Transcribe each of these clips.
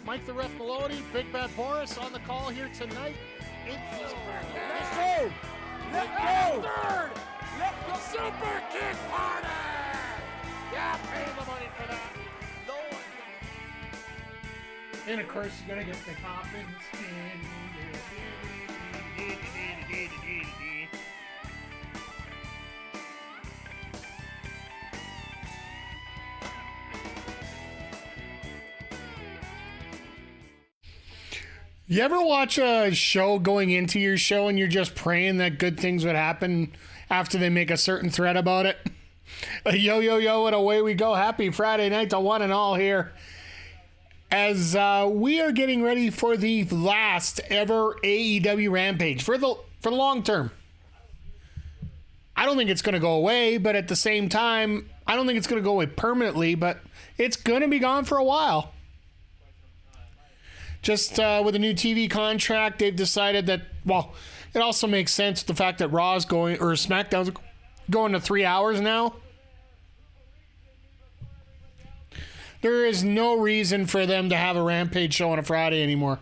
Mike the Ref Maloney, Big Bad Boris on the call here tonight. It's Let's go! Let's go! Third! The Super Kick Party! Yeah, pay the money for that. No one. And of course, you're gonna get the coffin spin. You ever watch a show going into your show and you're just praying that good things would happen after they make a certain thread about it? Yo, and away we go. Happy Friday night to one and all here. As we are getting ready for the last ever AEW Rampage for the long term. I don't think it's going to go away, but at the same time, I don't think it's going to go away permanently, but it's going to be gone for a while. Just with a new TV contract, they've decided that, well, it also makes sense with the fact that Raw's going, or SmackDown's going to 3 hours now. There is no reason for them to have a Rampage show on a Friday anymore.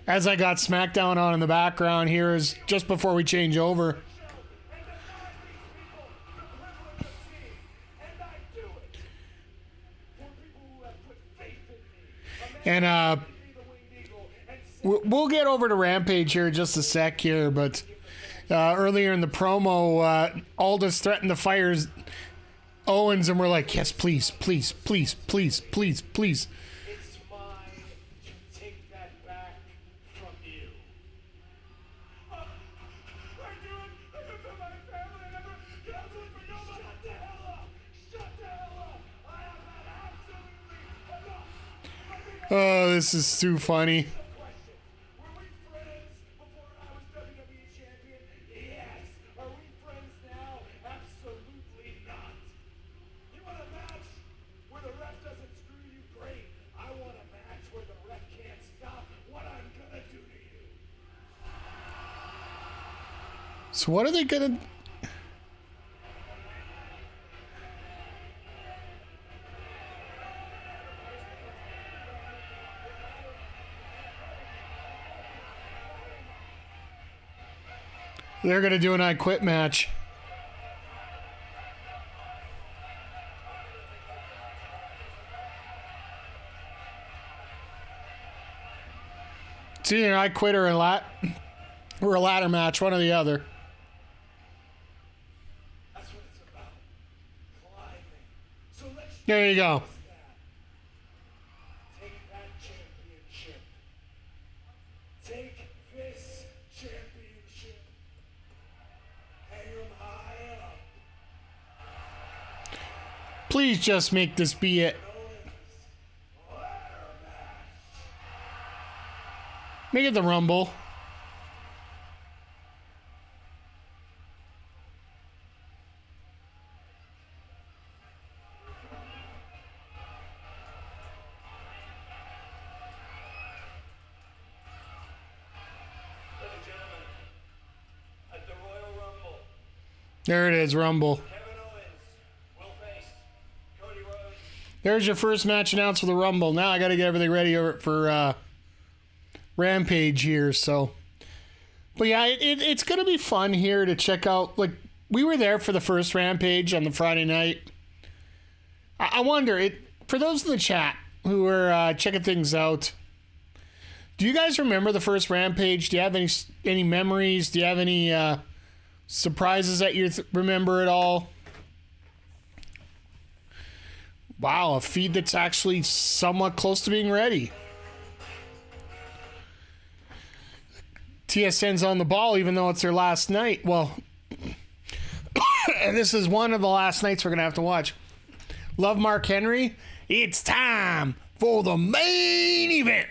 As I got SmackDown on in the background here is just before we change over. And we'll get over to Rampage here in just a sec here, but earlier in the promo, Aldis threatened to fire Owens, and we're like, yes, please, please, please, please, please, please. It's mine to take that back from you. I do it for my family. I never do it for nobody. Shut the hell up. Shut the hell up. I have had absolutely enough. Oh, this is too funny. Question. Were we friends before I was WWE champion? Yes. Are we friends now? Absolutely not. You want a match where the ref doesn't screw you? Great. I want a match where the ref can't stop what I'm gonna do to you. So what are they gonna... They're going to do an I Quit match. It's either an I Quit or a ladder match, one or the other. That's what it's about. Climbing. So let's There you go. take that championship. Take this championship. Hang 'em high up. Please just make this be it. Make it the Rumble. Ladies and gentlemen, at the Royal Rumble, There it is, Rumble. Kevin Owens will face Cody Rhodes. There's your first match announced for the Rumble. Now I got to get everything ready for Rampage here. So, but yeah, it's gonna be fun here to check out. Like, we were there for the first Rampage on the Friday night. I wonder, for those in the chat who are checking things out, do you guys remember the first Rampage? Do you have any memories? Do you have any surprises that you remember at all? Wow, a feed that's actually somewhat close to being ready. TSN's on the ball, even though it's their last night. Well, and this is one of the last nights we're going to have to watch. Love Mark Henry. It's time for the main event.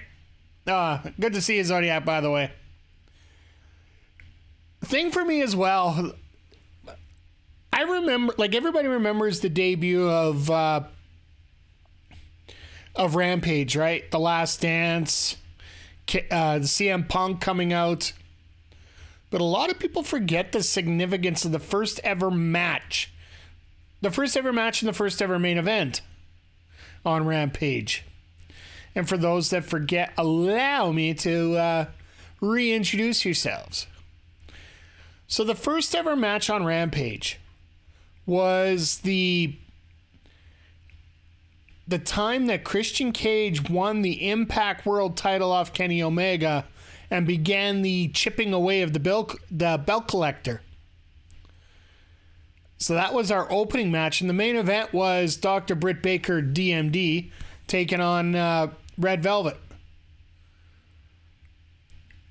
Good to see you, Zodiac, by the way. Thing for me as well, I remember, like everybody remembers the debut of Rampage, right? The Last Dance, the CM Punk coming out. But a lot of people forget the significance of the first ever match. The first ever match and the first ever main event on Rampage. And for those that forget, allow me to reintroduce yourselves. So the first ever match on Rampage was the time that Christian Cage won the Impact World title off Kenny Omega and began the chipping away of the belt collector. So that was our opening match, and the main event was Dr. Britt Baker, DMD, taking on Red Velvet.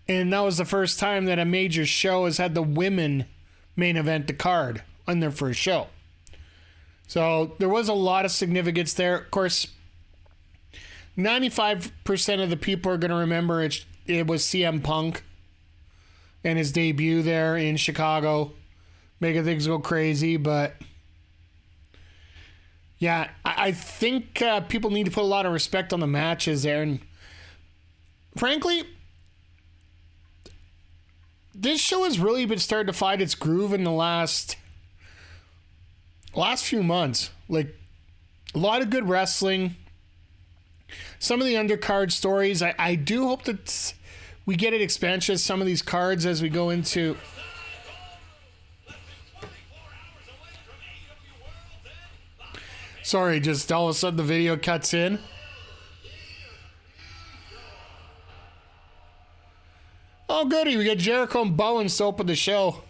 And that was the first time that a major show has had the women main event the card on their first show. So there was a lot of significance there. Of course, 95% of the people are going to remember it was CM Punk and his debut there in Chicago, making things go crazy. But yeah, I think people need to put a lot of respect on the matches there. And frankly, this show has really been starting to find its groove in the last few months. Like, a lot of good wrestling. Some of the undercard stories. I do hope that we get an expansion of some of these cards as we go into... Sorry, just all of a sudden the video cuts in. Oh, goody. We got Jericho and Bowens to open the show.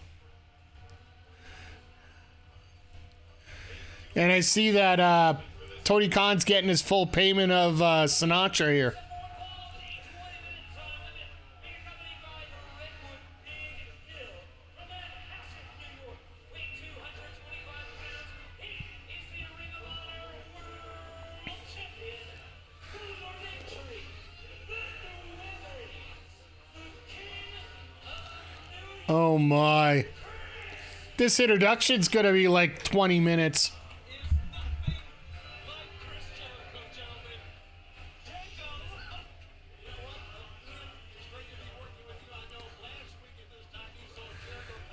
And I see that Tony Khan's getting his full payment of Sinatra here. Oh my. This introduction's gonna be like 20 minutes.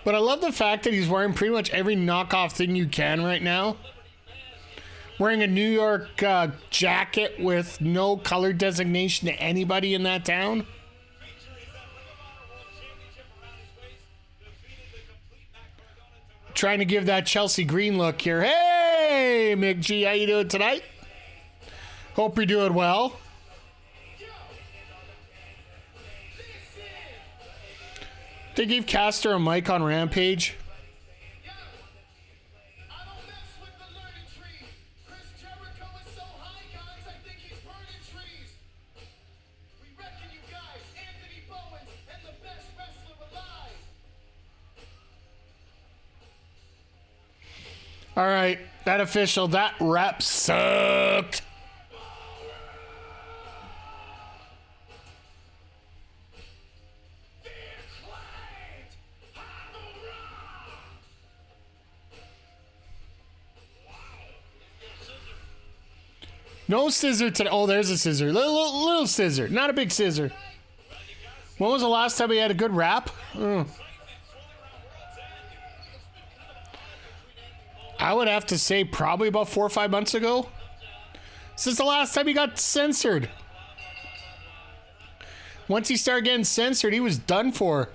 But I love the fact that he's wearing pretty much every knockoff thing you can right now. Wearing a New York jacket with no color designation to anybody in that town. Trying to give that Chelsea Green look here. Hey, Mick G, how you doing tonight? Hope you're doing well. They gave Caster a mic on Rampage. All right, that official, that rep sucked. No scissor today. Oh, there's a scissor. Little scissor. Not a big scissor. When was the last time we had a good rap? I would have to say probably about 4 or 5 months ago. Since the last time he got censored. Once he started getting censored, he was done for.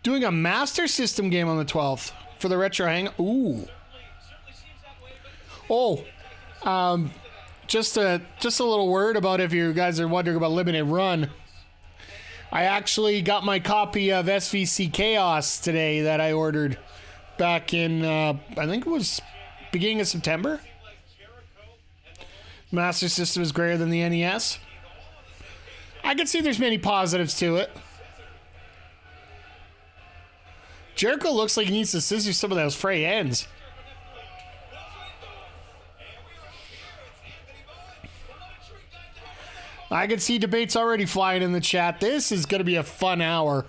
Doing a Master System game on the 12th for the Retro Hang. Ooh. Oh. Just a little word about if you guys are wondering about Limited Run. I actually got my copy of SVC Chaos today that I ordered back in, I think it was beginning of September. Master System is greater than the NES. I can see there's many positives to it. Jericho looks like he needs to scissor some of those frayed ends. I can see debates already flying in the chat. This is going to be a fun hour.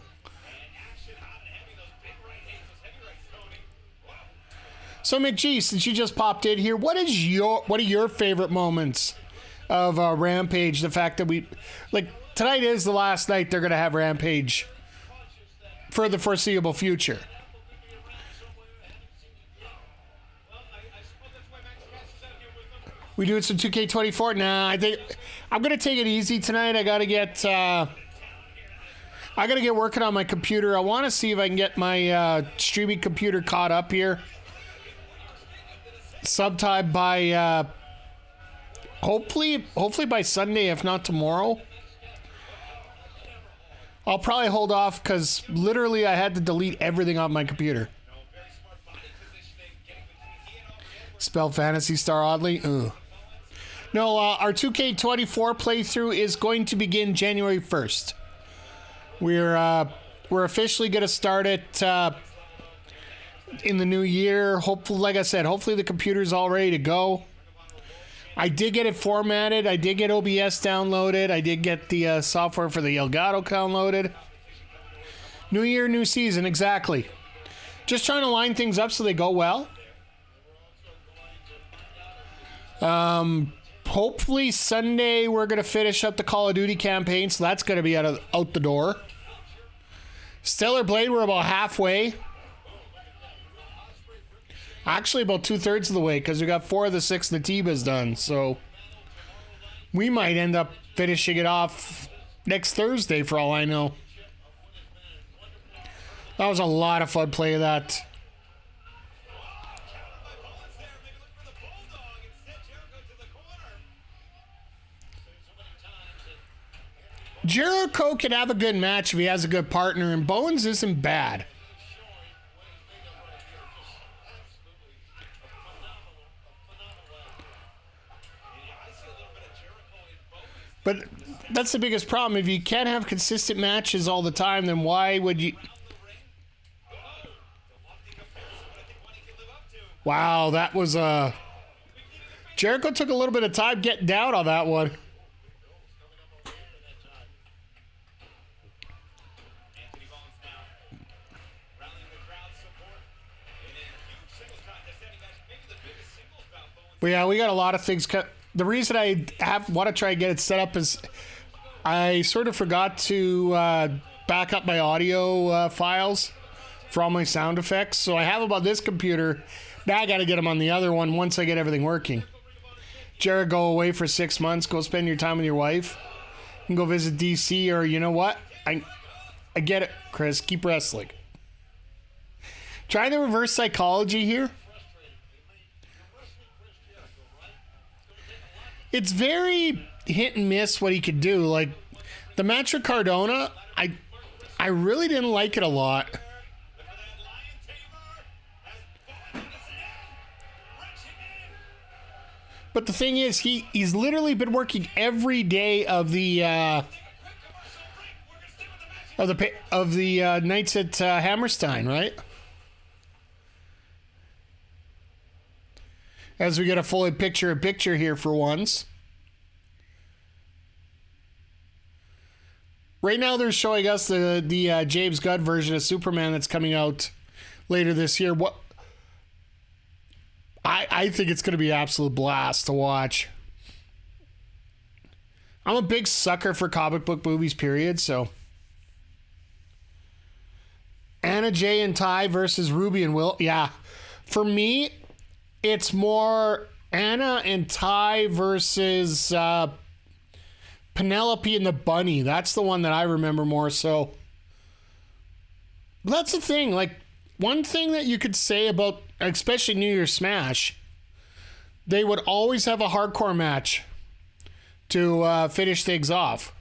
So McGee, since you just popped in here, what are your favorite moments of Rampage? The fact that tonight is the last night they're going to have Rampage for the foreseeable future. We doing some 2K24? Nah, I think I'm gonna take it easy tonight. I gotta get working on my computer. I want to see if I can get my streaming computer caught up here sometime by hopefully by Sunday, if not tomorrow. I'll probably hold off because literally I had to delete everything off my computer. Spell Fantasy Star oddly. Ugh. No, our 2K24 playthrough is going to begin January 1st. We're officially going to start it in the new year. Hopefully, like I said, hopefully the computer's all ready to go. I did get it formatted. I did get OBS downloaded. I did get the software for the Elgato downloaded. New year, new season, exactly. Just trying to line things up so they go well. Hopefully Sunday we're going to finish up the Call of Duty campaign, so that's going to be out the door. Stellar Blade, we're about halfway. Actually, about 2/3 of the way, because we got 4 of the 6 Natibas done, so we might end up finishing it off next Thursday, for all I know. That was a lot of fun playing that. Jericho can have a good match if he has a good partner, and Bowens isn't bad. But that's the biggest problem. If you can't have consistent matches all the time, then why would you... Wow, that was Jericho took a little bit of time getting down on that one. But yeah, we got a lot of things. The reason I want to try and get it set up is I sort of forgot to back up my audio files for all my sound effects. So I have them on this computer. Now I got to get them on the other one once I get everything working. Jared, go away for 6 months. Go spend your time with your wife. And go visit DC, or you know what? I get it, Chris. Keep wrestling. Trying the reverse psychology here. It's very hit and miss what he could do. Like, the match with Cardona, I really didn't like it a lot. But the thing is, he's literally been working every day of the nights at Hammerstein, right? As we get a full picture-in-picture here for once. Right now they're showing us the James Gunn version of Superman that's coming out later this year. What I think it's going to be an absolute blast to watch. I'm a big sucker for comic book movies, period, so. Anna Jay and Ty versus Ruby and Will. Yeah. For me, it's more Anna and Ty versus Penelope and the Bunny. That's the one that I remember more so. But that's the thing. Like, one thing that you could say about, especially New Year's Smash, they would always have a hardcore match to finish things off.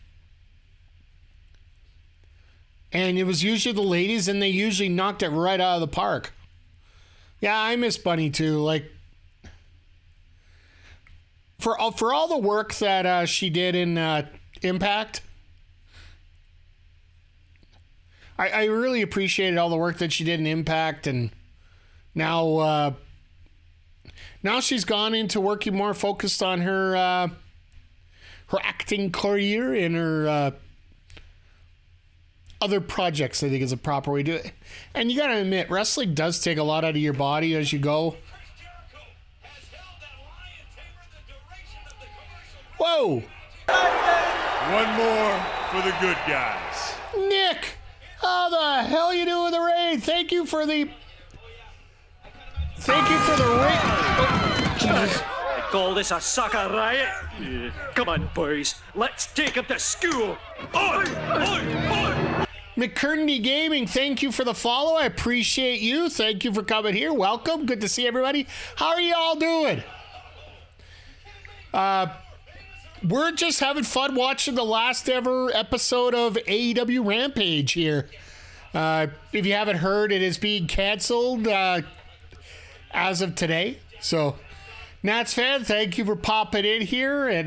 And it was usually the ladies, and they usually knocked it right out of the park. Yeah, I miss Bunny too. Like, for all the work that she did in Impact, I really appreciated all the work that she did in Impact, and now she's gone into working more focused on her acting career and her other projects, I think is a proper way to do it. And you gotta admit, wrestling does take a lot out of your body as you go. Whoa! One more for the good guys. Nick! How the hell you doing with the raid? Thank you for the raid. Oh, Jesus. call this a sucker riot? Come on, boys. Let's take him to school. Oi! McCurdy Gaming, thank you for the follow. I appreciate you. Thank you for coming here. Welcome. Good to see everybody. How are you all doing? We're just having fun watching the last ever episode of AEW Rampage here. If you haven't heard, it is being canceled as of today. So, Nats fan, thank you for popping in here. And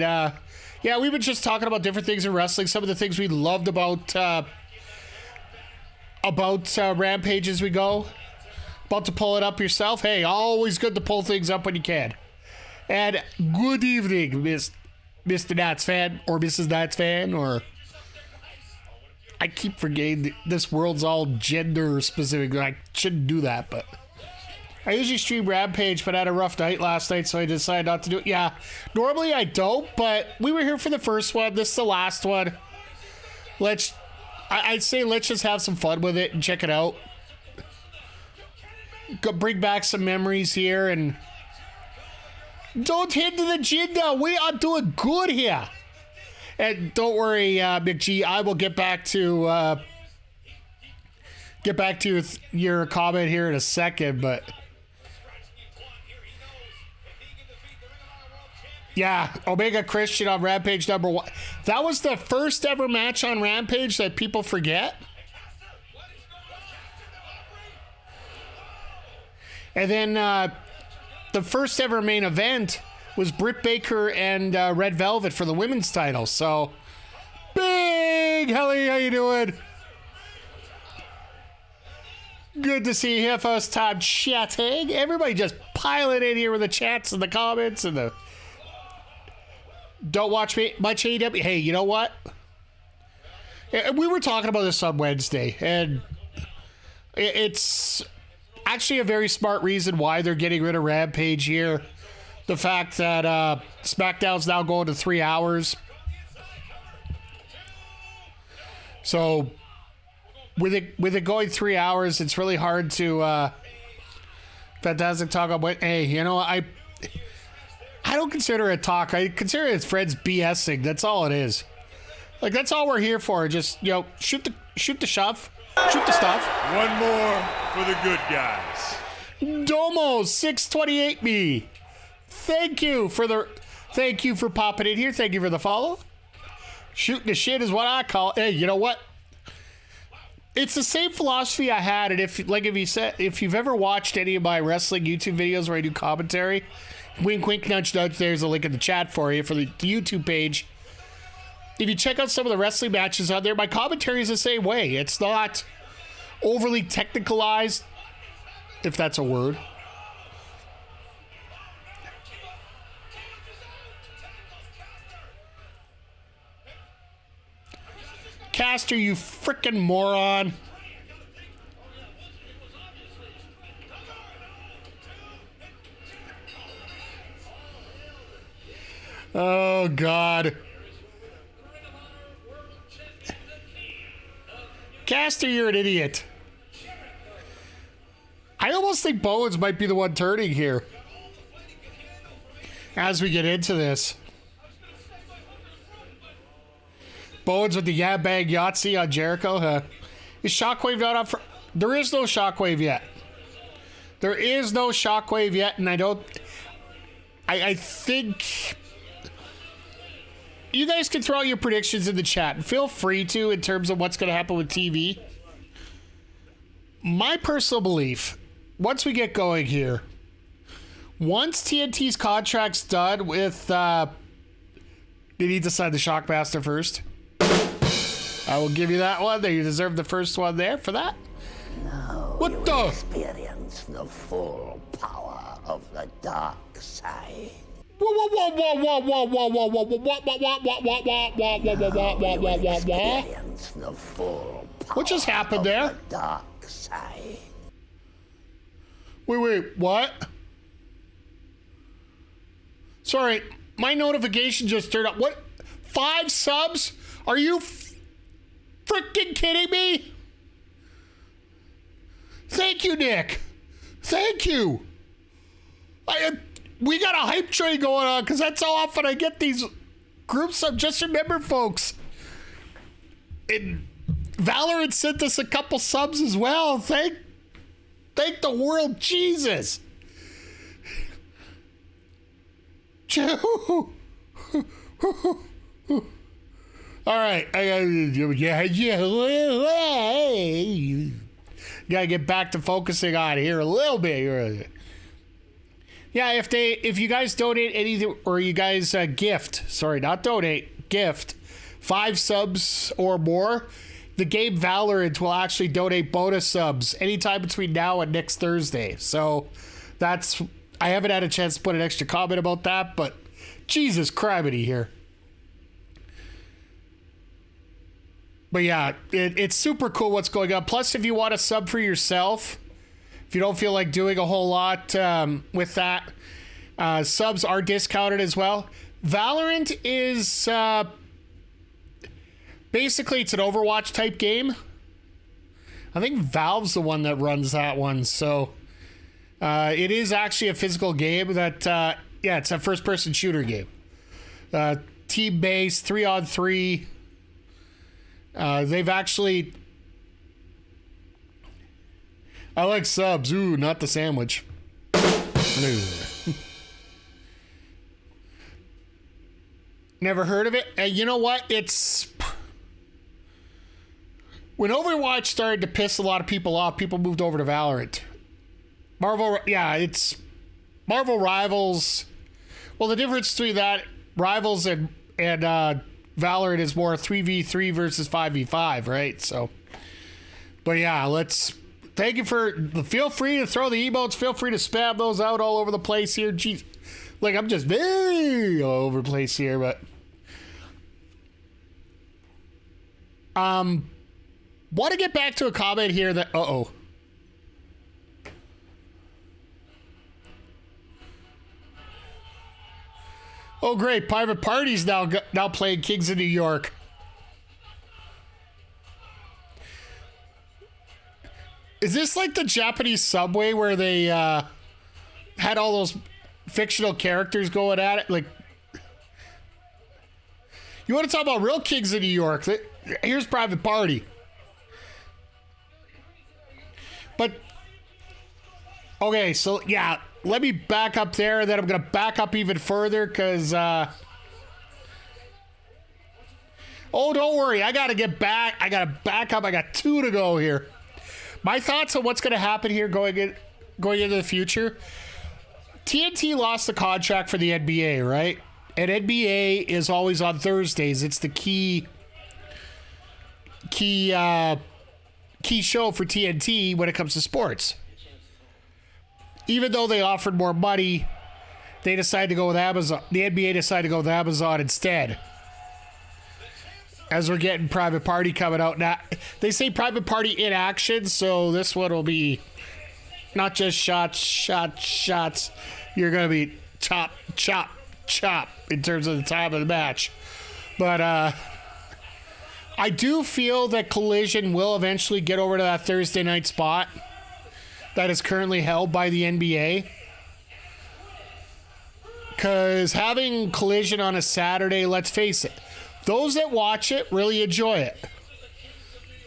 yeah, we've been just talking about different things in wrestling. Some of the things we loved about Rampage as we go. About to pull it up yourself. Hey, always good to pull things up when you can. And good evening, Mr. Nats fan, or Mrs. Nats fan, or... I keep forgetting this world's all gender specific. I shouldn't do that, but... I usually stream Rampage, but I had a rough night last night, so I decided not to do it. Yeah, normally I don't, but we were here for the first one. This is the last one. I'd say let's just have some fun with it and check it out. Go bring back some memories here, and... Don't hinder the agenda. We are doing good here. And don't worry, McG. I will get back to your comment here in a second. But yeah, Omega Christian on Rampage #1. That was the first ever match on Rampage that people forget. And then the first ever main event was Britt Baker and Red Velvet for the women's title. So, Big Helly, how you doing? Good to see you here first time chatting. Everybody just piling in here with the chats and the comments and the... Don't watch me much AEW. Hey, you know what? We were talking about this on Wednesday, and it's actually a very smart reason why they're getting rid of Rampage here. The fact that SmackDown's now going to 3 hours. So with it going 3 hours, it's really hard to Fantastic talk about. Hey, you know, I don't consider it talk. I consider it friends BSing. That's all it is. Like, that's all we're here for. Just, you know, shoot the stuff. Shoot the stuff. One more for the good guys. Domo 628 me. Thank you for popping in here. Thank you for the follow. Shooting the shit is what I call it. Hey, you know what? It's the same philosophy I had, and if you've ever watched any of my wrestling YouTube videos where I do commentary, wink wink nudge nudge, there's a link in the chat for you for the YouTube page. If you check out some of the wrestling matches out there, my commentary is the same way. It's not overly technicalized, if that's a word. Caster, you frickin' moron. Oh, God. Caster, you're an idiot. I almost think Bowens might be the one turning here as we get into this. Bowens with the Yeah Bag Yahtzee on Jericho. Is Shockwave not up for... There is no Shockwave yet. There is no Shockwave yet, and I think... You guys can throw out your predictions in the chat. Feel free to, in terms of what's going to happen with TV. My personal belief, once we get going here, once TNT's contract's done with... They need to sign the Shockmaster first. I will give you that one. There, you deserve the first one there for that. Now What the? Experience the full power of the dark side. Experience the full power What just happened there? of the dark side. Wait, what? Sorry, my notification just turned up. What? 5 subs? Are you freaking kidding me? Thank you, Nick. Thank you. we got a hype train going on because that's how often I get these groups of. Just remember, folks, Valorant sent us a couple subs as well. Thank the world, Jesus. All right, gotta get back to focusing on here a little bit. Yeah, if you guys donate anything, or you guys gift 5 subs or more, the game Valorant will actually donate bonus subs anytime between now and next Thursday. So I haven't had a chance to put an extra comment about that, but Jesus criminy here. But yeah, it's super cool what's going on. Plus, if you want to sub for yourself, if you don't feel like doing a whole lot with that, subs are discounted as well. Valorant is basically, it's an Overwatch type game. I think Valve's the one that runs that one. So it is actually a physical game that, it's a first person shooter game. Team based, 3-on-3. They've actually... I like subs. Ooh, not the sandwich. Never heard of it. And you know what? It's... When Overwatch started to piss a lot of people off, people moved over to Valorant. It's Marvel Rivals. Well, the difference between that, Rivals and Valorant is more 3v3 versus 5v5, right? So, but yeah, feel free to throw the emotes, feel free to spam those out all over the place here. Jeez, like I'm just all over the place here, but want to get back to a comment here that, Oh, great. Private Party's now playing Kings of New York. Is this like the Japanese subway where they had all those fictional characters going at it? Like, you want to talk about real Kings of New York? Here's Private Party. But, okay, so, yeah. Let me back up there, and then I'm going to back up even further, because, oh, don't worry. I got to get back. I got to back up. I got 2 to go here. My thoughts on what's going to happen here going into the future. TNT lost the contract for the NBA, right? And NBA is always on Thursdays. It's the key show for TNT when it comes to sports. Even though they offered more money, they decided to go with Amazon. The NBA decided to go with Amazon instead. As we're getting Private Party coming out now. They say Private Party in action, so this one will be not just shots. You're going to be chop in terms of the time of the match. But I do feel that Collision will eventually get over to that Thursday night spot that is currently held by the NBA. Because having Collision on a Saturday, let's face it, those that watch it really enjoy it.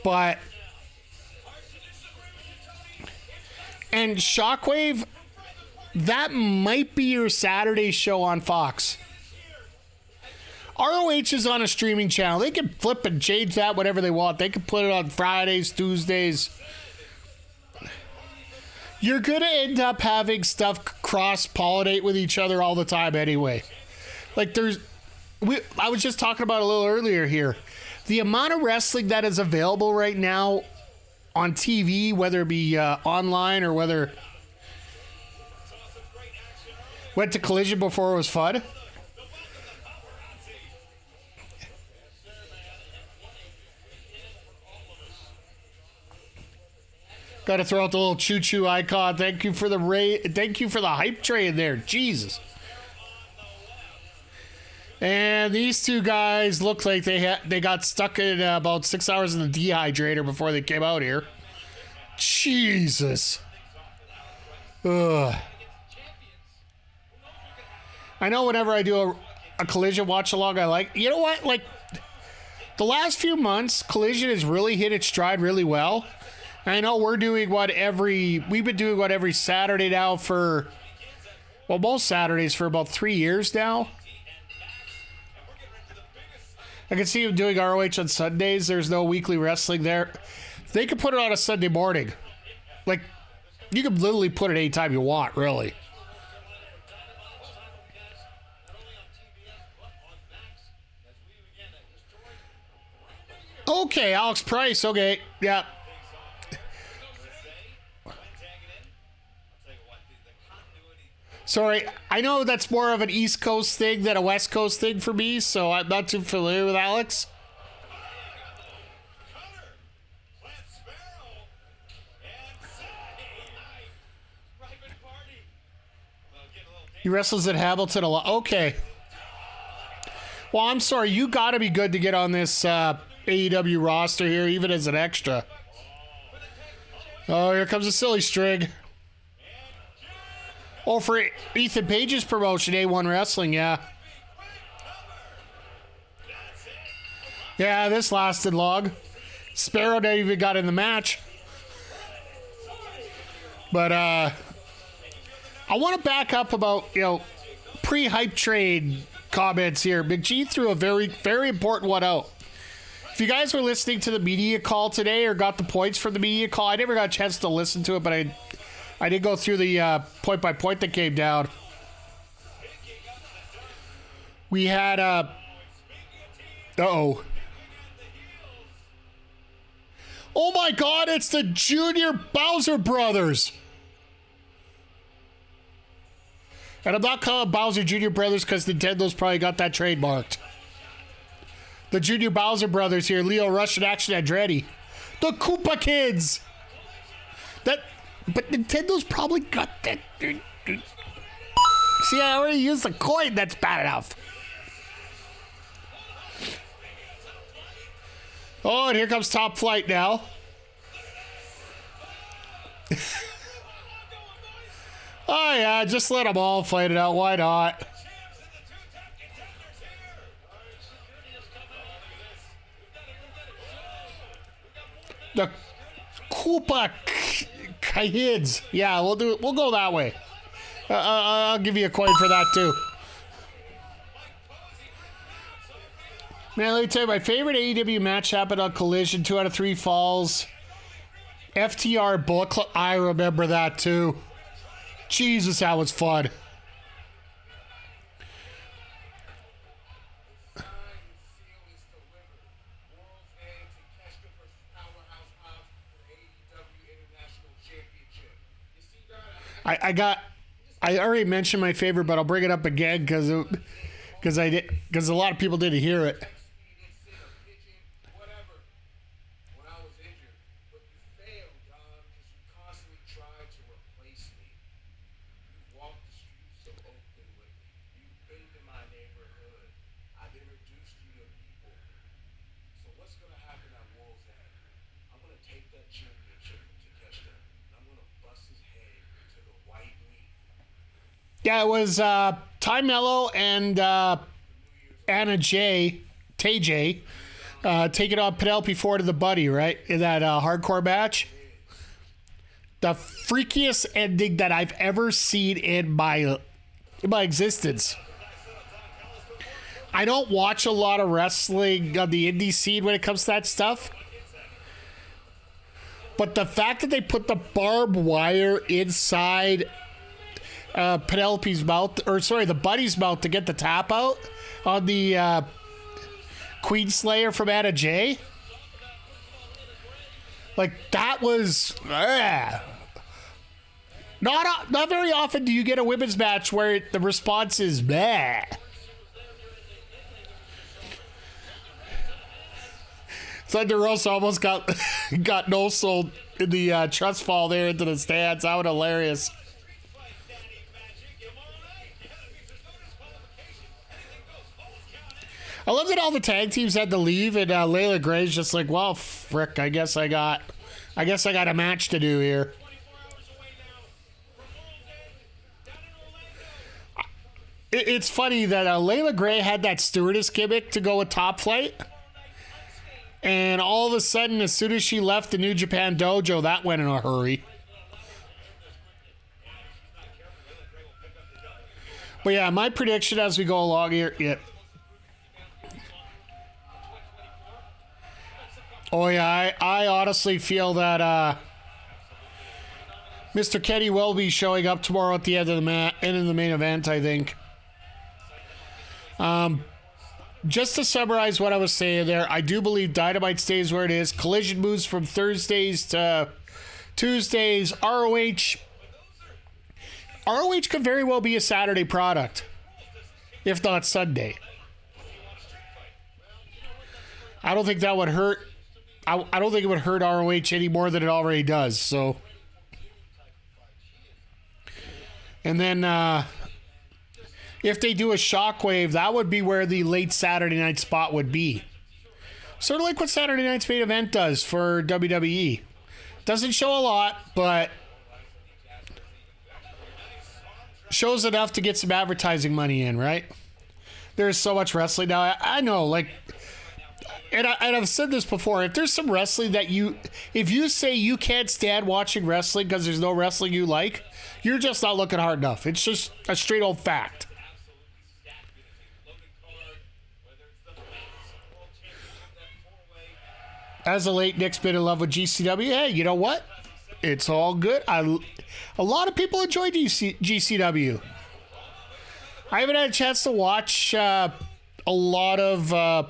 But, and Shockwave, that might be your Saturday show on Fox. ROH is on a streaming channel. They can flip and change that whatever they want. They can put it on Fridays, Tuesdays. You're going to end up having stuff cross-pollinate with each other all the time anyway. Like I was just talking about a little earlier here. The amount of wrestling that is available right now on TV, whether it be online or whether went to Collision before it was fun. Got to throw out the little choo-choo icon. Thank you for the hype train there. Jesus. And these two guys look like they got stuck in about 6 hours in the dehydrator before they came out here. Jesus. Ugh. I know whenever I do a Collision watch along, I like. You know what? Like the last few months, Collision has really hit its stride really well. And I know we've been doing what every Saturday now for, well, most Saturdays for about 3 years now. I can see them doing ROH on Sundays. There's no weekly wrestling there. They could put it on a Sunday morning. Like, you can literally put it anytime you want, really. Okay, Alex Price. Okay, yeah. Sorry, I know that's more of an East Coast thing than a West Coast thing for me, so I'm not too familiar with Alex. He wrestles at Hamilton a lot. Okay. Well, I'm sorry. You got to be good to get on this AEW roster here, even as an extra. Oh, here comes a silly string. Oh, for Ethan Page's promotion, A1 Wrestling, yeah. Yeah, this lasted long. Sparrow never even got in the match. But, I want to back up about, pre-hype trade comments here. Big G threw a very, very important one out. If you guys were listening to the media call today or got the points from the media call, I never got a chance to listen to it, but I did go through the point by point that came down. We had uh-oh. Oh my God, it's the Junior Bowser brothers. And I'm not calling Bowser Jr. Brothers because Nintendo's probably got that trademarked. The Junior Bowser brothers here, Leo Rush and Action Andretti. The Koopa Kids. But Nintendo's probably got that. See, I already used the coin. That's bad enough. Oh, and here comes Top Flight now. Oh, yeah, just let them all fight it out. Why not? The Koopa Kids. Yeah, we'll do it. We'll go that way. I'll give you a coin for that, too. Man, let me tell you, my favorite AEW match happened on Collision. 2 out of 3 falls. FTR Bullet Club. I remember that, too. Jesus, that was fun. I already mentioned my favorite, but I'll bring it up again because a lot of people didn't hear it. Yeah, it was Ty Mello and Anna J, Tay J, taking on Penelope Ford and the Buddy, right? In that hardcore match. The freakiest ending that I've ever seen in my existence. I don't watch a lot of wrestling on the indie scene when it comes to that stuff. But the fact that they put the barbed wire inside Penelope's mouth, or sorry, the Buddy's mouth to get the tap out on the Queen Slayer from Anna J. Like, that was not very often do you get a women's match where the response is bleh. Thunder Rosa almost got no-sold in the trust fall there into the stands. That was hilarious. I love that all the tag teams had to leave, and Layla Gray's just like, well, frick, I guess I got a match to do here. it's funny that Layla Gray had that stewardess gimmick to go with Top Flight. And all of a sudden, as soon as she left the New Japan dojo, that went in a hurry. But yeah, my prediction as we go along here. Yeah. Oh yeah, I honestly feel that Mr. Kenny will be showing up tomorrow at the end of the end of the main event, I think. Just to summarize what I was saying there, I do believe Dynamite stays where it is. Collision moves from Thursdays to Tuesdays. ROH could very well be a Saturday product, if not Sunday. I don't think that would hurt. I don't think it would hurt ROH any more than it already does. So, and then if they do a Shockwave, that would be where the late Saturday night spot would be. Sort of like what Saturday night's main event does for WWE. Doesn't show a lot, but shows enough to get some advertising money in, right? There's so much wrestling now. I know, like, and I've said this before. If there's some wrestling that if you say you can't stand watching wrestling because there's no wrestling you like, you're just not looking hard enough. It's just a straight old fact. As of late, Nick's been in love with GCW. Hey, you know what? It's all good. A lot of people enjoy GCW. I haven't had a chance to watch a lot of the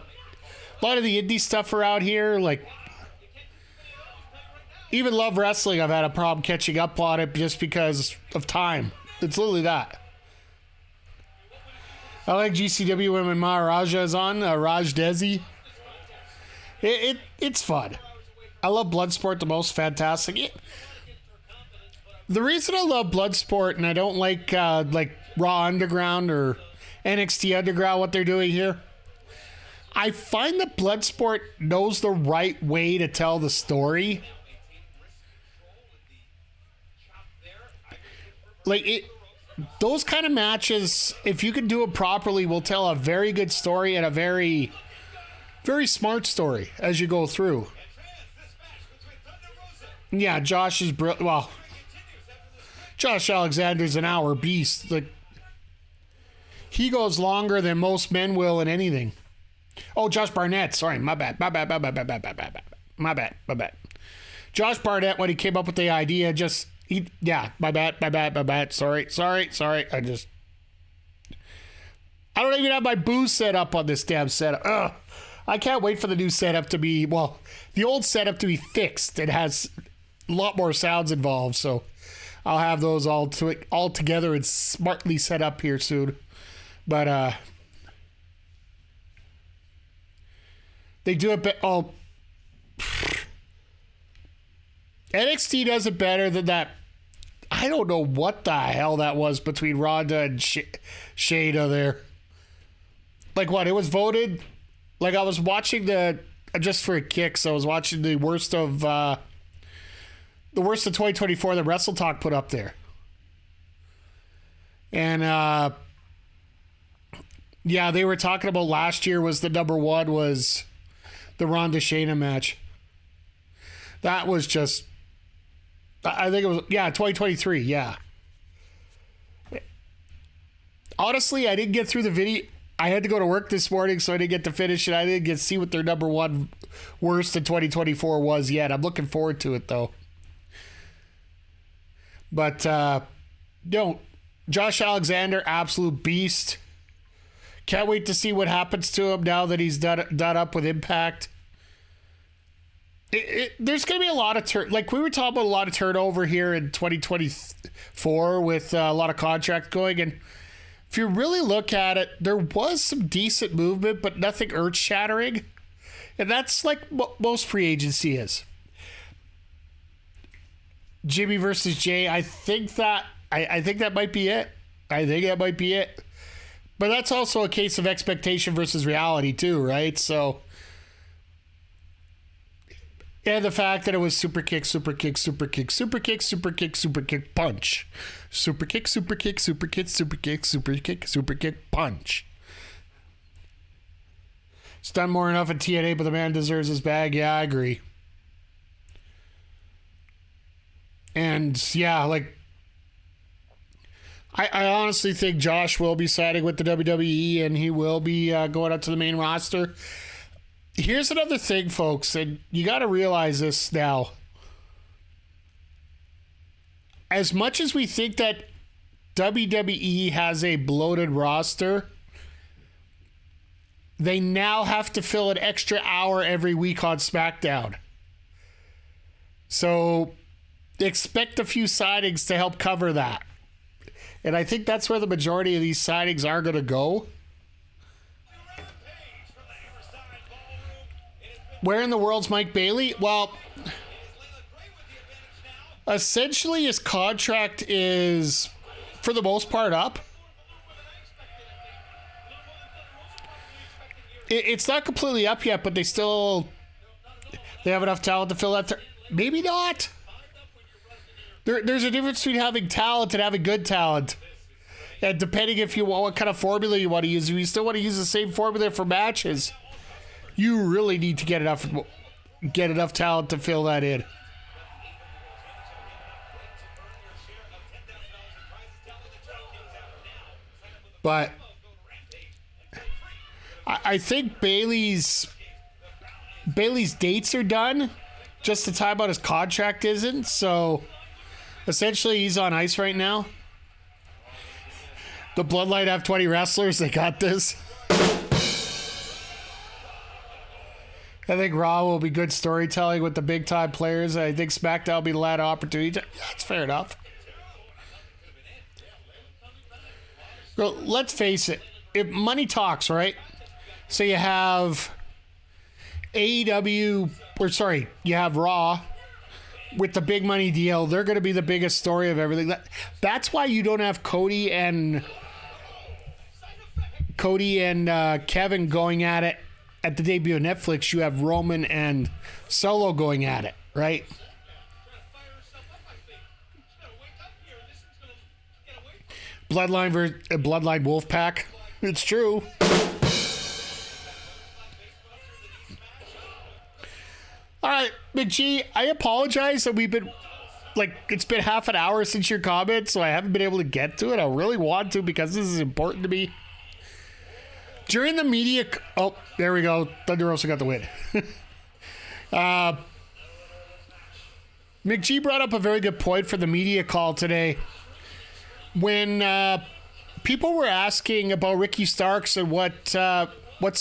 indie stuff around here. Like, even Love Wrestling, I've had a problem catching up on it just because of time. It's literally that. I like GCW when Maharaja is on, Raj Desi. It's fun. I love Bloodsport the most. Fantastic. The reason I love Bloodsport and I don't like Raw Underground or NXT Underground, what they're doing here, I find that Bloodsport knows the right way to tell the story. Those kind of matches, if you can do it properly, will tell a very good story and a very, very smart story as you go through. Yeah, Josh is brilliant. Well, Josh Alexander's an hour beast. Like, he goes longer than most men will in anything. Oh, Josh Barnett. Sorry, my bad. Josh Barnett, when he came up with the idea, my bad. Sorry. I don't even have my booze set up on this damn setup. Ugh. I can't wait for the new setup to be, the old setup to be fixed. It has a lot more sounds involved, so I'll have those all together and smartly set up here soon. But they do it NXT does it better than that. I don't know what the hell that was between Ronda and Shayna there. Like, what? It was voted. Like, I was watching just for a kick, so I was watching the worst of 2024 that Wrestle Talk put up there. And, yeah, they were talking about last year was the number one was the Ronda Shayna match. That was just, I think it was, 2023, yeah. Honestly, I didn't get through the video. I had to go to work this morning, so I didn't get to finish it. I didn't get to see what their number one worst in 2024 was yet. I'm looking forward to it, though. But, Josh Alexander, absolute beast. Can't wait to see what happens to him now that he's done up with Impact. There's going to be a lot of like we were talking about a lot of turnover here in 2024 with a lot of contracts going, and if you really look at it, there was some decent movement, but nothing earth-shattering, and that's like what most free agency is. Jimmy versus Jay, I think that might be it. I think that might be it. But that's also a case of expectation versus reality too, right? So And the fact that it was super kick, super kick, super kick, super kick, super kick, super kick, punch. Super kick, super kick, super kick, super kick, super kick, super kick, punch. It's done more enough at TNA, but the man deserves his bag. Yeah, I agree. And yeah, like, I honestly think Josh will be siding with the WWE and he will be going up to the main roster. Here's another thing, folks, and you got to realize this now. As much as we think that WWE has a bloated roster, they now have to fill an extra hour every week on SmackDown. So expect a few sightings to help cover that. And I think that's where the majority of these sightings are going to go. Where in the world's Mike Bailey? Well, essentially his contract is, for the most part, up. It's not completely up yet, but they have enough talent to fill that. Maybe not. There's a difference between having talent and having good talent. And depending if you want what kind of formula you want to use, if you still want to use the same formula for matches, you really need to get enough talent to fill that in. But I think Bailey's dates are done. Just the time out his contract isn't. So essentially he's on ice right now. The Bloodline have 20 wrestlers. They got this. I think Raw will be good storytelling with the big time players. I think SmackDown will be the last opportunity. That's fair enough. Well, let's face it. If money talks, right? So you have you have Raw with the big money deal. They're going to be the biggest story of everything. That's why you don't have Cody and Kevin going at it at the debut of Netflix. You have Roman and Solo going at it, right? Bloodline Wolfpack. It's true. All right, McGee, I apologize that it's been half an hour since your comment, so I haven't been able to get to it. I really want to because this is important to me. During the media... Oh, there we go. Thunder Rosa got the win. McGee brought up a very good point for the media call today. When people were asking about Ricky Starks and what's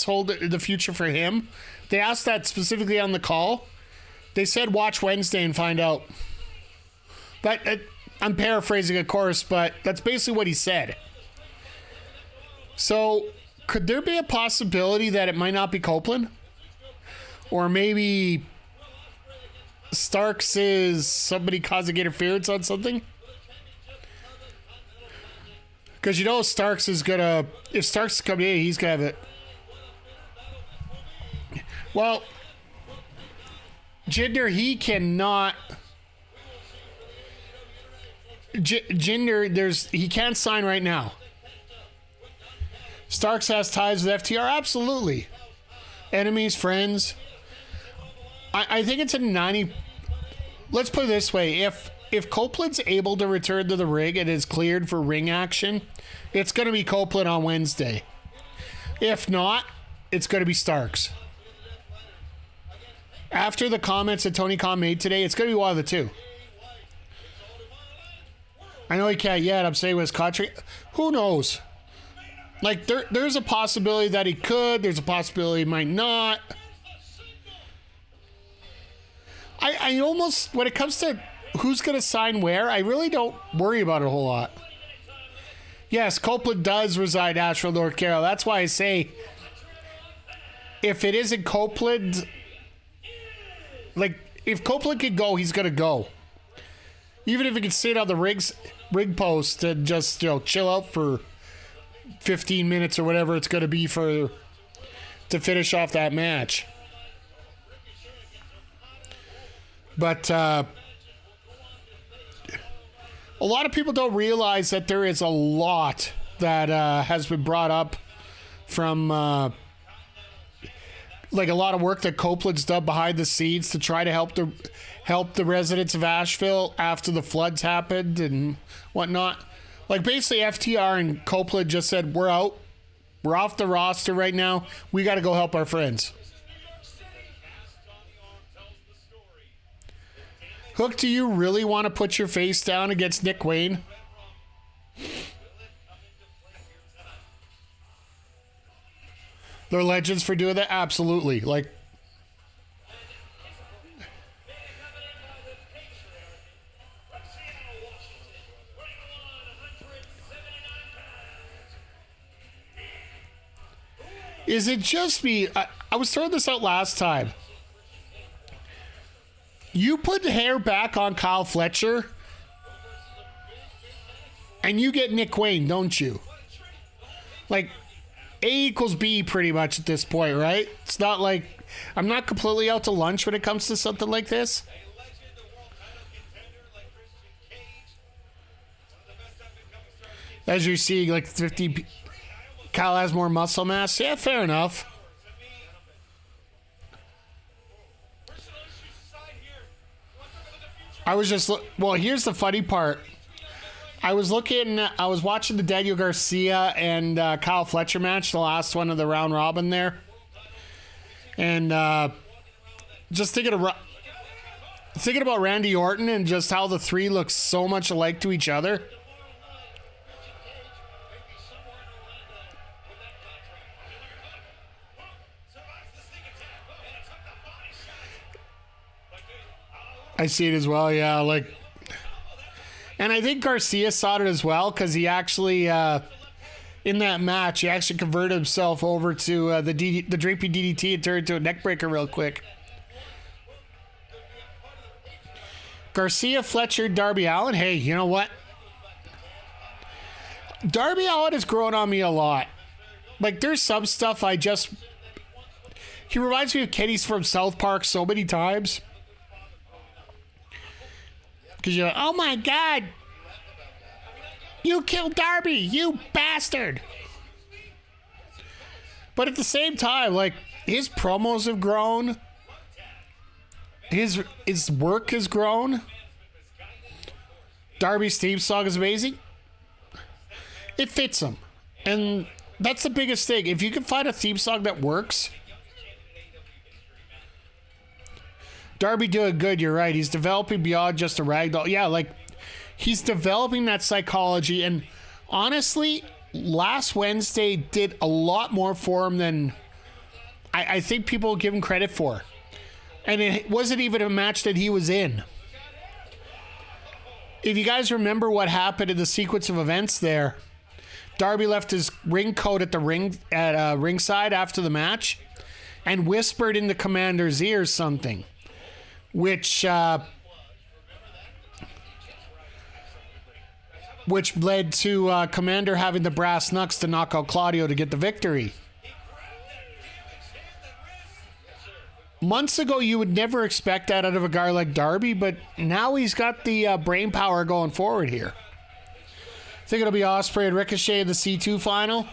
holding the future for him, they asked that specifically on the call. They said watch Wednesday and find out. But I'm paraphrasing, of course, but that's basically what he said. So could there be a possibility that it might not be Copeland? Or maybe Starks is somebody causing interference on something? Because Starks is going to... If Starks is coming in, he's going to have it. Well, Jinder, he cannot... Jinder, he can't sign right now. Starks has ties with FTR? Absolutely. Enemies, friends. I think it's a 90... Let's put it this way. If Copeland's able to return to the ring and is cleared for ring action, it's going to be Copeland on Wednesday. If not, it's going to be Starks. After the comments that Tony Khan made today, it's going to be one of the two. I know he can't yet. I'm saying with his contract. Who knows? Like, there's a possibility that he could. There's a possibility he might not. I almost, when it comes to who's going to sign where, I really don't worry about it a whole lot. Yes, Copeland does reside in Asheville, North Carolina. That's why I say, if it isn't Copeland, like, if Copeland can go, he's going to go. Even if he can sit on the ring post and just, chill out for 15 minutes or whatever it's going to be to finish off that match. But a lot of people don't realize that there is a lot that has been brought up from like a lot of work that Copeland's done behind the scenes to try to help the residents of Asheville after the floods happened and whatnot. Like basically FTR and Copeland just said, we're out. We're off the roster right now. We got to go help our friends. Hook, do you really want to put your face down against Nick Wayne? They're legends for doing that? Absolutely. Like, is it just me? I was throwing this out last time. You put the hair back on Kyle Fletcher, and you get Nick Wayne, don't you? Like, A equals B pretty much at this point, right? It's not like I'm not completely out to lunch when it comes to something like this. As you're seeing, like 50, Kyle has more muscle mass. Yeah, fair enough. I was just well. Here's the funny part. I was watching the Daniel Garcia and Kyle Fletcher match, the last one of the round robin there, and just thinking about Randy Orton and just how the three look so much alike to each other. I see it as well, yeah. Like, and I think Garcia saw it as well because he actually, in that match, he actually converted himself over to the drapey DDT and turned into a neckbreaker real quick. Garcia, Fletcher, Darby Allin. Hey, you know what? Darby Allin has grown on me a lot. Like, there's some stuff he reminds me of Kenny's from South Park so many times. Because you're like, oh my God, you killed Darby, you bastard. But at the same time, like, his promos have grown. His work has grown. Darby's theme song is amazing. It fits him. And that's the biggest thing. If you can find a theme song that works, Darby doing good, you're right. He's developing beyond just a ragdoll. Yeah, like, he's developing that psychology. And honestly, last Wednesday did a lot more for him than I think people give him credit for. And it wasn't even a match that he was in. If you guys remember what happened in the sequence of events there, Darby left his ring coat at ringside after the match and whispered in the commander's ear something. Which led to Commander having the brass knucks to knock out Claudio to get the victory. Months ago, you would never expect that out of a guy like Darby, but now he's got the brain power going forward here. I think it'll be Ospreay and Ricochet in the C2 final.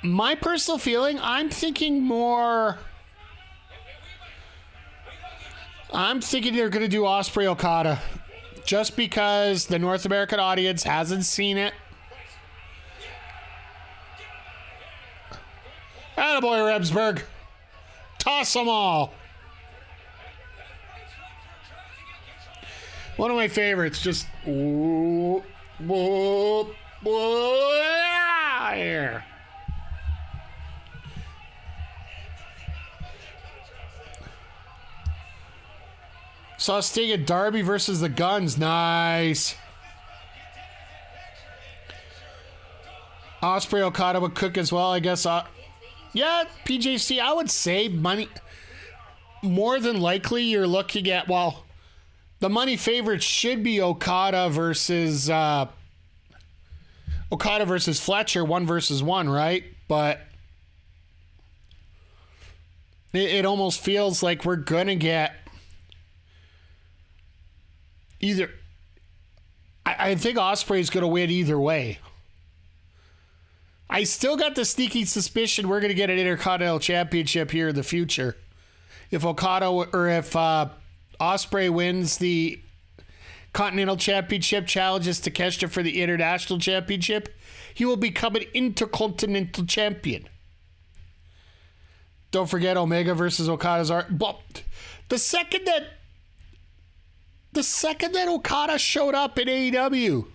My personal feeling, I'm thinking they're going to do Ospreay Okada just because the North American audience hasn't seen it. Attaboy, Rebsberg. Toss them all. One of my favorites, just here. Saw Sting at Darby versus the Guns. Nice. Ospreay Okada would cook as well, I guess. Yeah, PJC, I would say money. More than likely, you're looking at, well, the money favorite should be Okada versus Fletcher, 1 versus 1, right? But It almost feels like we're going to get either... I think Ospreay's going to win either way. I still got the sneaky suspicion we're going to get an Intercontinental Championship here in the future. If Ospreay wins the Continental Championship, challenges Takeshita for the International Championship, he will become an Intercontinental Champion. Don't forget Omega versus Okada's well, the second that Okada showed up in AEW,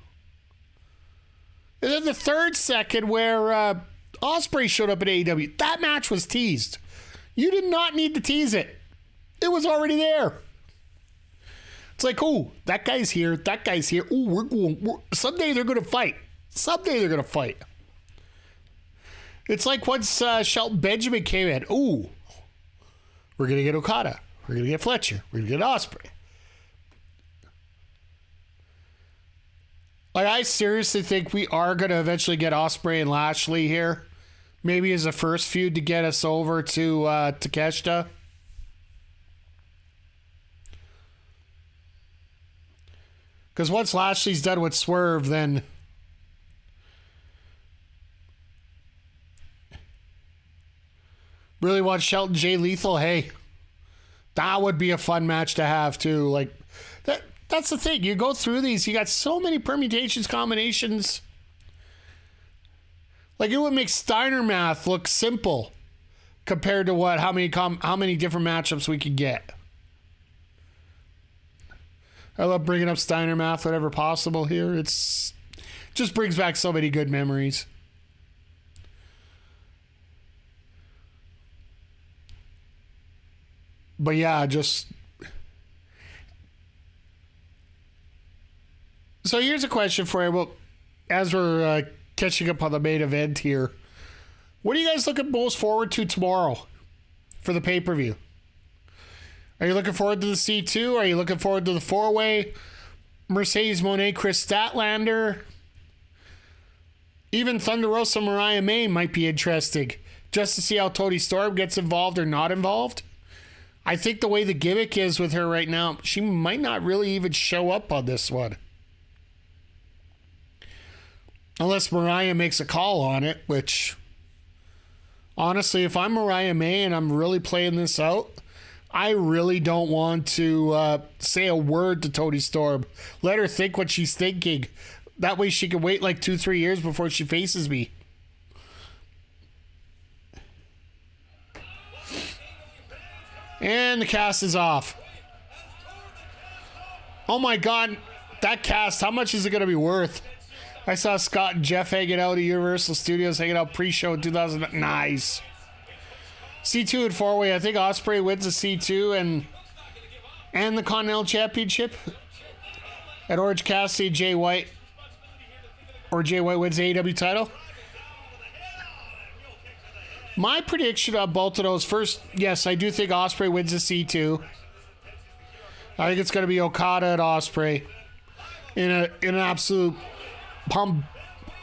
and then the third second where Ospreay showed up at AEW, that match was teased. You did not need to tease it. It was already there. It's like, oh, that guy's here. That guy's here. Oh, someday they're going to fight. Someday they're going to fight. It's like once Shelton Benjamin came in. Ooh, we're going to get Okada. We're going to get Fletcher. We're going to get Ospreay. Like, I seriously think we are going to eventually get Ospreay and Lashley here. Maybe as a first feud to get us over to Takeshita. Because once Lashley's done with Swerve, then... Really want Shelton J. Lethal? Hey, that would be a fun match to have, too. Like, that's the thing. You go through these, you got so many permutations, combinations. Like, it would make Steiner math look simple compared to how many different matchups we could get. I love bringing up Steiner math whenever possible here. It's just brings back so many good memories. But yeah, just... So here's a question for you. Well, as we're catching up on the main event here, what are you guys looking most forward to tomorrow for the pay-per-view? Are you looking forward to the C2? Are you looking forward to the four-way? Mercedes Moné, Chris Statlander? Even Thunder Rosa, Mariah May might be interesting, just to see how Toni Storm gets involved or not involved. I think the way the gimmick is with her right now, she might not really even show up on this one. Unless Mariah makes a call on it, which, honestly, if I'm Mariah May and I'm really playing this out, I really don't want to say a word to Toni Storm. Let her think what she's thinking. That way she can wait like 2-3 years before she faces me. And the cast is off. Oh my God, that cast, how much is it going to be worth? I saw Scott and Jeff hanging out at Universal Studios, hanging out pre-show in 2000. Nice. C2 and four-way. I think Ospreay wins the C2 and the Continental Championship. At Orange Cassidy, Jay White. Or Jay White wins the AEW title. My prediction on both of those, first, yes, I do think Ospreay wins the C2. I think it's going to be Okada and Ospreay in an absolute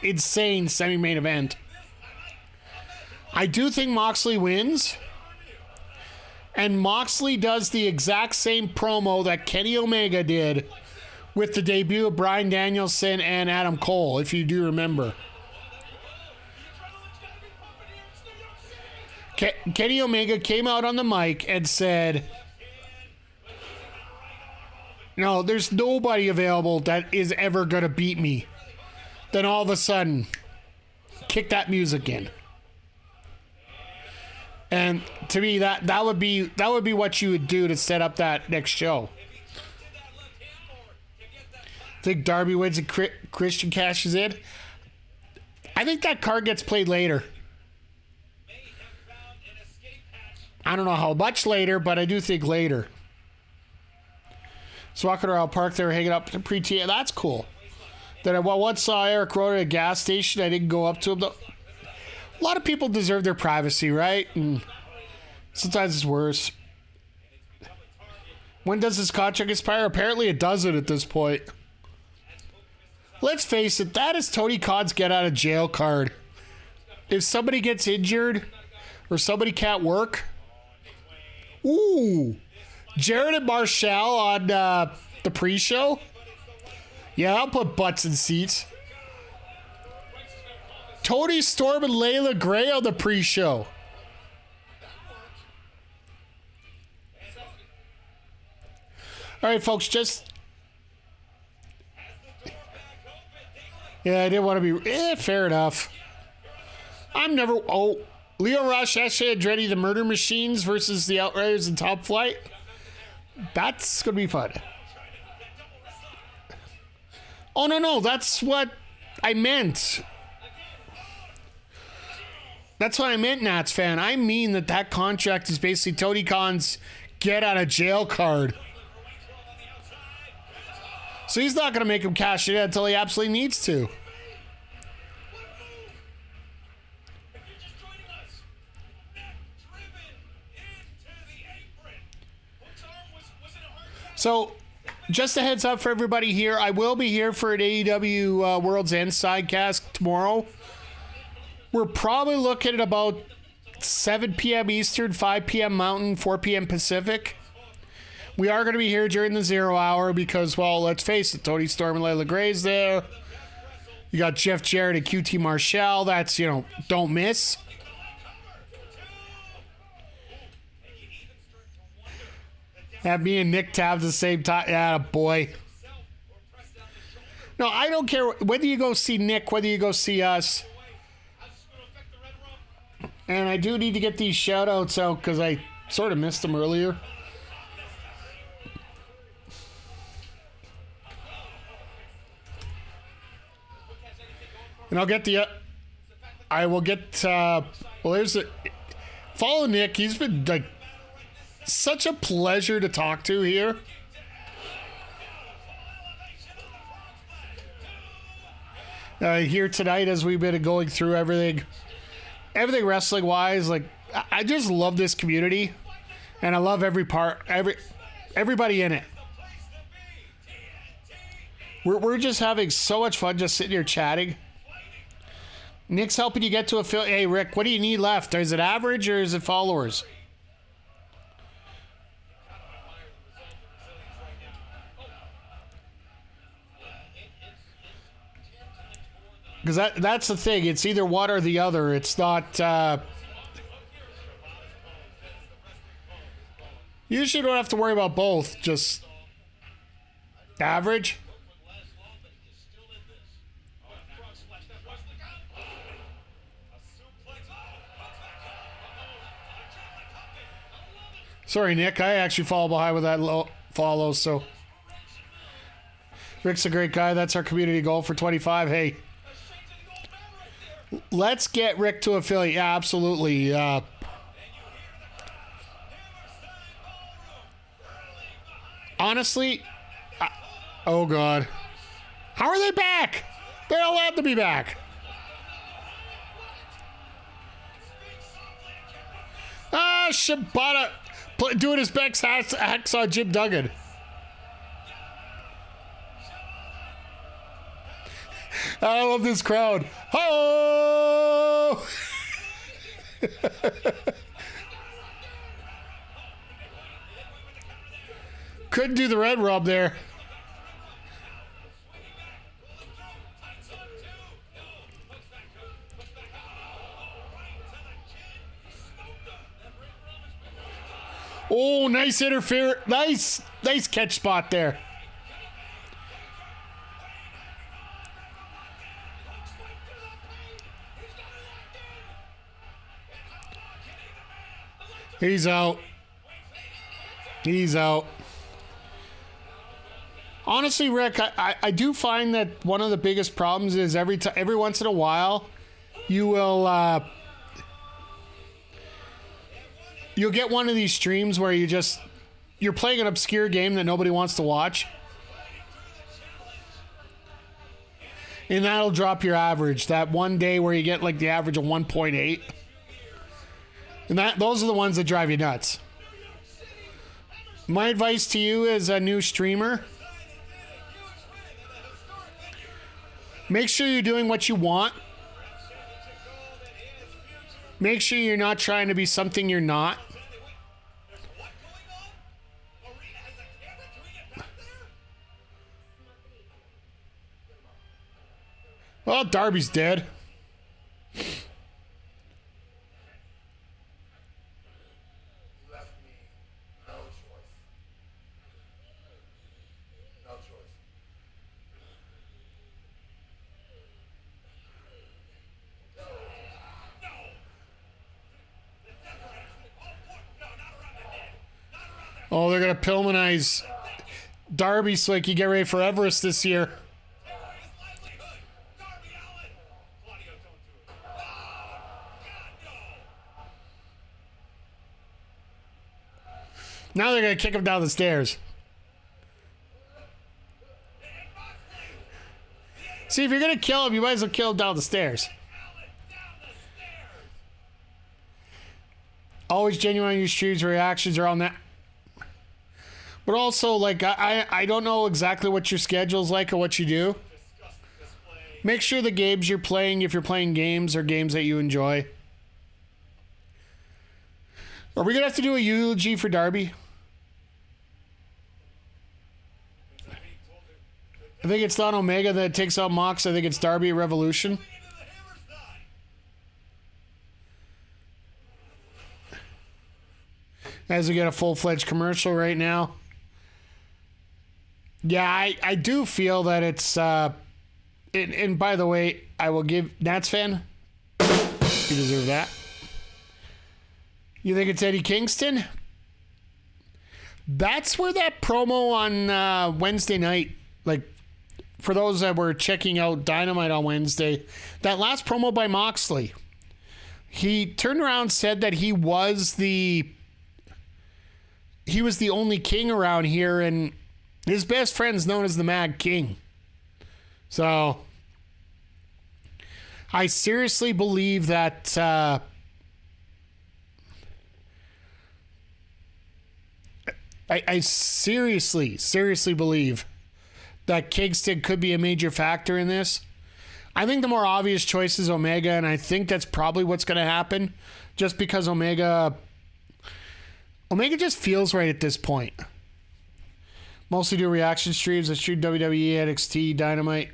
insane semi-main event. I do think Moxley wins, and Moxley does the exact same promo that Kenny Omega did with the debut of Bryan Danielson and Adam Cole, if you do remember. Kenny Omega came out on the mic and said, no, there's nobody available that is ever going to beat me. Then all of a sudden, kick that music in. And to me, that would be what you would do to set up that next show. I think Darby wins and Christian cashes in. I think that card gets played later. I don't know how much later, but I do think later. So walking around Park, they were hanging up pre-T. That's cool. Then I once saw Eric Rowan at a gas station. I didn't go up to him. A lot of people deserve their privacy, right? And sometimes it's worse. When does this contract expire? Apparently it doesn't at this point. Let's face it, that is Tony Khan's get out of jail card. If somebody gets injured or somebody can't work, Ooh. Jared and Marshall on the pre-show. Yeah, I'll put butts in seats. Tony Storm and Layla Gray on the pre-show. All right, folks, yeah, I didn't want to be... fair enough. Leo Rush, Ashley Andretti, the Murder Machines versus the Outriders and Top Flight. That's going to be fun. Oh, no, that's what I meant. That's what I meant, Nats fan. I mean that contract is basically Tony Khan's get-out-of-jail card. So he's not going to make him cash it in until he absolutely needs to. So, just a heads up for everybody here. I will be here for an AEW World's End Sidecast tomorrow. We're probably looking at about 7 p.m. Eastern, 5 p.m. Mountain, 4 p.m. Pacific. We are going to be here during the 0 hour because, well, let's face it, Tony Storm and Layla Gray's there. You got Jeff Jarrett and QT Marshall. That's, don't miss. Have me and Nick Tab at the same time. Yeah, boy. No, I don't care whether you go see Nick, whether you go see us. And I do need to get these shout-outs out because I sort of missed them earlier. And I will get, there's follow Nick. He's been like such a pleasure to talk to here. Here tonight as we've been going through everything wrestling wise. Like, I just love this community and I love everybody in it. We're just having so much fun just sitting here chatting. Nick's helping you get to affiliate. Hey, Rick, what do you need left? Is it average or is it followers? Because that's the thing. It's either one or the other. It's not... usually don't have to worry about both. Just average. Sorry, Nick. I actually fall behind with that low follow, so... Rick's a great guy. That's our community goal for 25. Hey, let's get Rick to affiliate. Yeah, absolutely. Honestly, oh, God. How are they back? They're allowed to be back. Shibata doing his best hacks on Jim Duggan. I love this crowd. Oh! Couldn't do the red rub there. Oh, nice interference. Nice catch spot there. He's out. He's out. Honestly, Rick, I do find that one of the biggest problems is every once in a while, you'll get one of these streams where you're playing an obscure game that nobody wants to watch. And that'll drop your average. That one day where you get like the average of 1.8. And those are the ones that drive you nuts. My advice to you as a new streamer, make sure you're doing what you want. Make sure you're not trying to be something you're not. Well, Darby's dead. He left me no choice. No choice. Oh, they're going to Pillmanize Darby so he can get ready for Everest this year. Now they're going to kick him down the stairs. See, if you're going to kill him, you might as well kill him down the stairs. Always genuine on your streams, reactions are on that. But also, like, I don't know exactly what your schedule's like or what you do. Make sure the games you're playing, if you're playing games, are games that you enjoy. Are we going to have to do a eulogy for Darby? I think it's not Omega that takes out Mox. I think it's Darby at Revolution. As we get a full-fledged commercial right now. Yeah, I do feel that it's... and by the way, I will give... Nats fan, you deserve that. You think it's Eddie Kingston? That's where that promo on Wednesday night, like, for those that were checking out Dynamite on Wednesday, that last promo by Moxley, he turned around and said that he was the only king around here, and his best friend's known as the Mad King. So, I seriously believe that I seriously believe that Kingston could be a major factor in this. I think the more obvious choice is Omega, and I think that's probably what's going to happen, just because Omega just feels right at this point. Mostly do reaction streams. I stream WWE, NXT, Dynamite,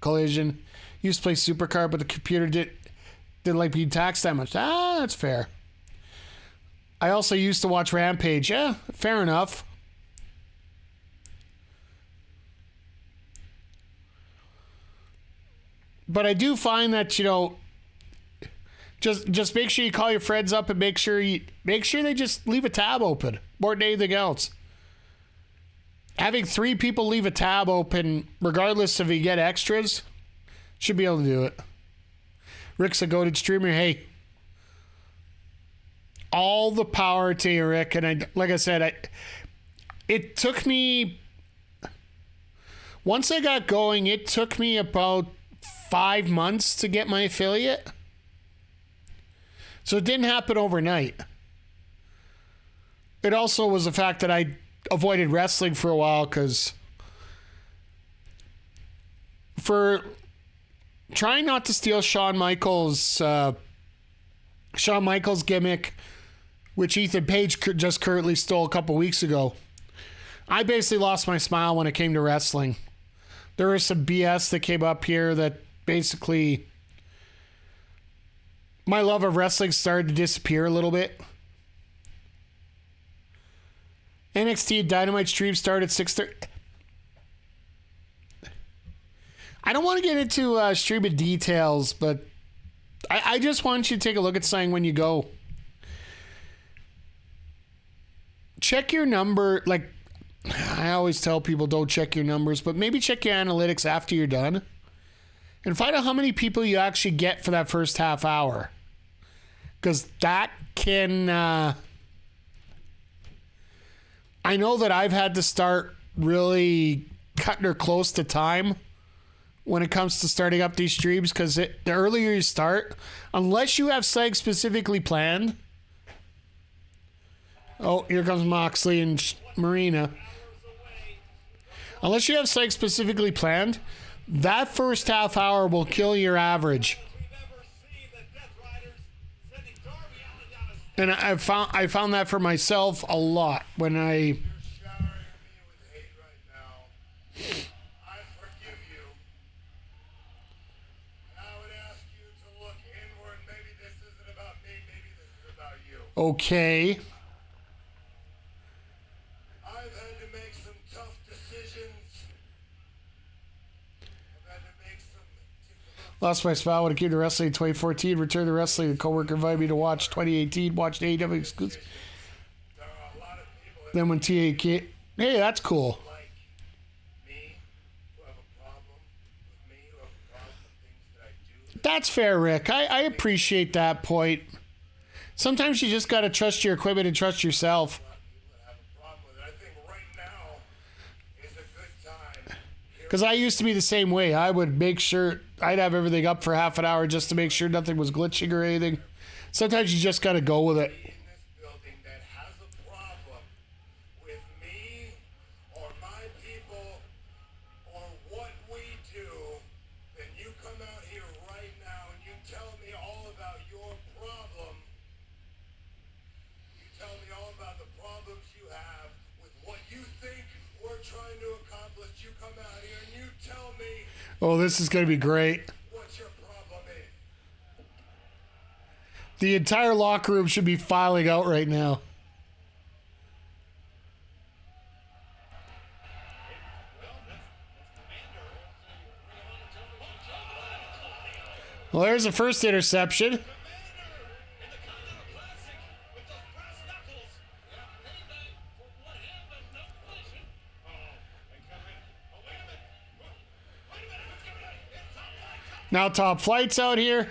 Collision. Used to play Supercard, but the computer didn't like being taxed that much. That's fair. I also used to watch Rampage. Yeah, fair enough. But I do find that, just make sure you call your friends up and make sure they just leave a tab open more than anything else. Having 3 people leave a tab open, regardless if you get extras, should be able to do it. Rick's a goated streamer. Hey, all the power to you, Rick. And like I said, it took me, once I got going, it took me about 5 months to get my affiliate. So it didn't happen overnight. It also was the fact that I avoided wrestling for a while because for trying not to steal Shawn Michaels' gimmick, which Ethan Page just currently stole a couple weeks ago, I basically lost my smile when it came to wrestling. There was some BS that came up here that basically my love of wrestling started to disappear a little bit. NXT Dynamite stream started at 6:30. I don't want to get into streaming details, but I just want you to take a look at something when you go. Check your number. Like, I always tell people don't check your numbers, but maybe check your analytics after you're done. And find out how many people you actually get for that first half hour. Because that can... I know that I've had to start really cutting her close to time when it comes to starting up these streams, because the earlier you start, unless you have psych specifically planned. Oh, here comes Moxley and Marina. Unless you have psych specifically planned, that first half hour will kill your average. And I found that for myself a lot when I... You're showering me with hate right now. I forgive you. Okay. I've had to make some tough decisions. I've had to make some difficult. Lost my spot when it came to wrestling in 2014. Returned to wrestling. The coworker invited me to watch 2018. Watched AEW exclusive. There are a lot of people that Then when TA came, hey, that's cool. like me who have a problem with me, who have a problem with things that I do. That's fair, Rick. I appreciate that point. Sometimes you just got to trust your equipment and trust yourself. People that have a problem with it. I think right now is a good time. Because I used to be the same way. I would make sure I'd have everything up for half an hour just to make sure nothing was glitching or anything. Sometimes you just got to go with it. In this building that has a problem with me or my people or what we do, then you come out here right now and you tell me all about your problem. You tell me all about the problems you have with what you think we're trying to accomplish. You come out here and you tell me Oh, this is going to be great. what your problem is. The entire locker room should be filing out right now. Well, there's the first interception. Now Top Flight's out here.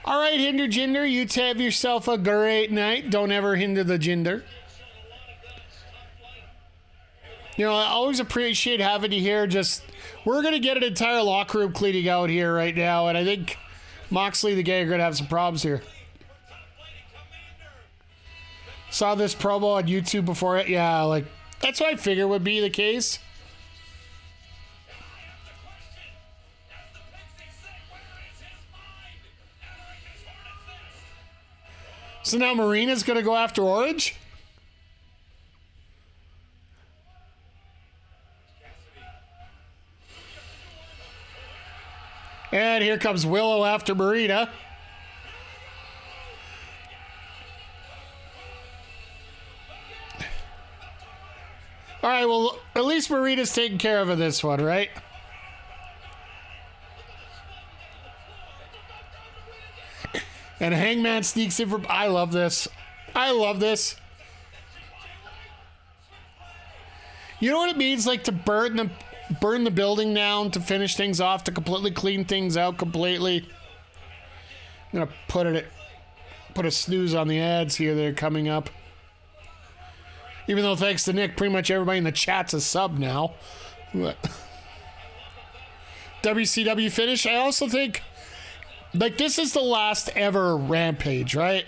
All right, Hinder Jinder, you have yourself a great night. Don't ever hinder the Jinder. You know, I always appreciate having you here. Just, we're going to get an entire locker room cleaning out here right now, and I think Moxley and the gang are going to have some problems here. Saw this promo on YouTube before it. Yeah, like, that's what I figured would be the case. So now Marina's going to go after Orange? And here comes Willow after Marina. All right, well, at least Marina's taking care of this one, right? And Hangman sneaks in for... I love this. I love this. You know what it means, like, to burn the building down, to finish things off, to completely clean things out completely. I'm gonna put a snooze on the ads here that are coming up. Even though, thanks to Nick, pretty much everybody in the chat's a sub now. WCW finish. I also think, like, this is the last ever Rampage, right?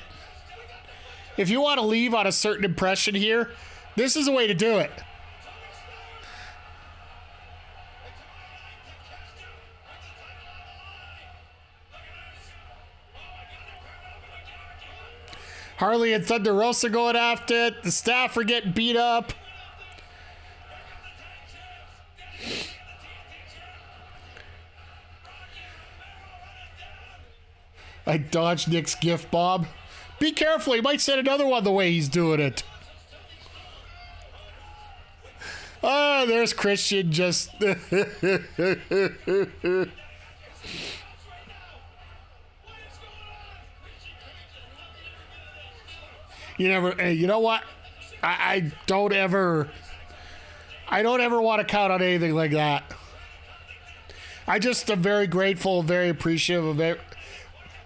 If you want to leave on a certain impression here, this is a way to do it. Harley and Thunder Rosa going after it. The staff are getting beat up. I dodged Nick's gift, Bob. Be careful, he might send another one the way he's doing it. Oh, there's Christian just... You know what? I don't ever want to count on anything like that. I just am very grateful, very appreciative of it,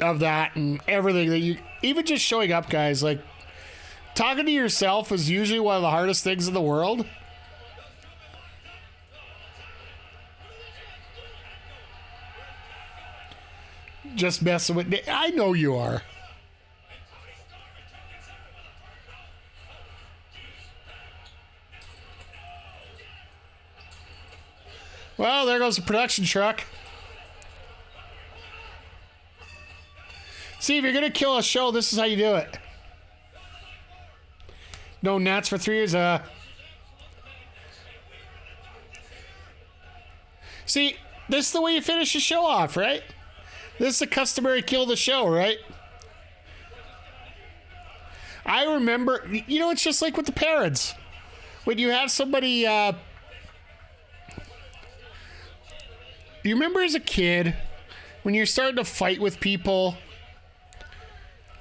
of that and everything that you, even just showing up, guys. Like, talking to yourself is usually one of the hardest things in the world. Just messing with me. I know you are. Well, there goes the production truck. See, if you're going to kill a show, this is how you do it. No Nats for 3 years. See, this is the way you finish a show off, right? This is a customary kill the show, right? I remember, it's just like with the parents. When you have somebody, you remember as a kid, when you're starting to fight with people,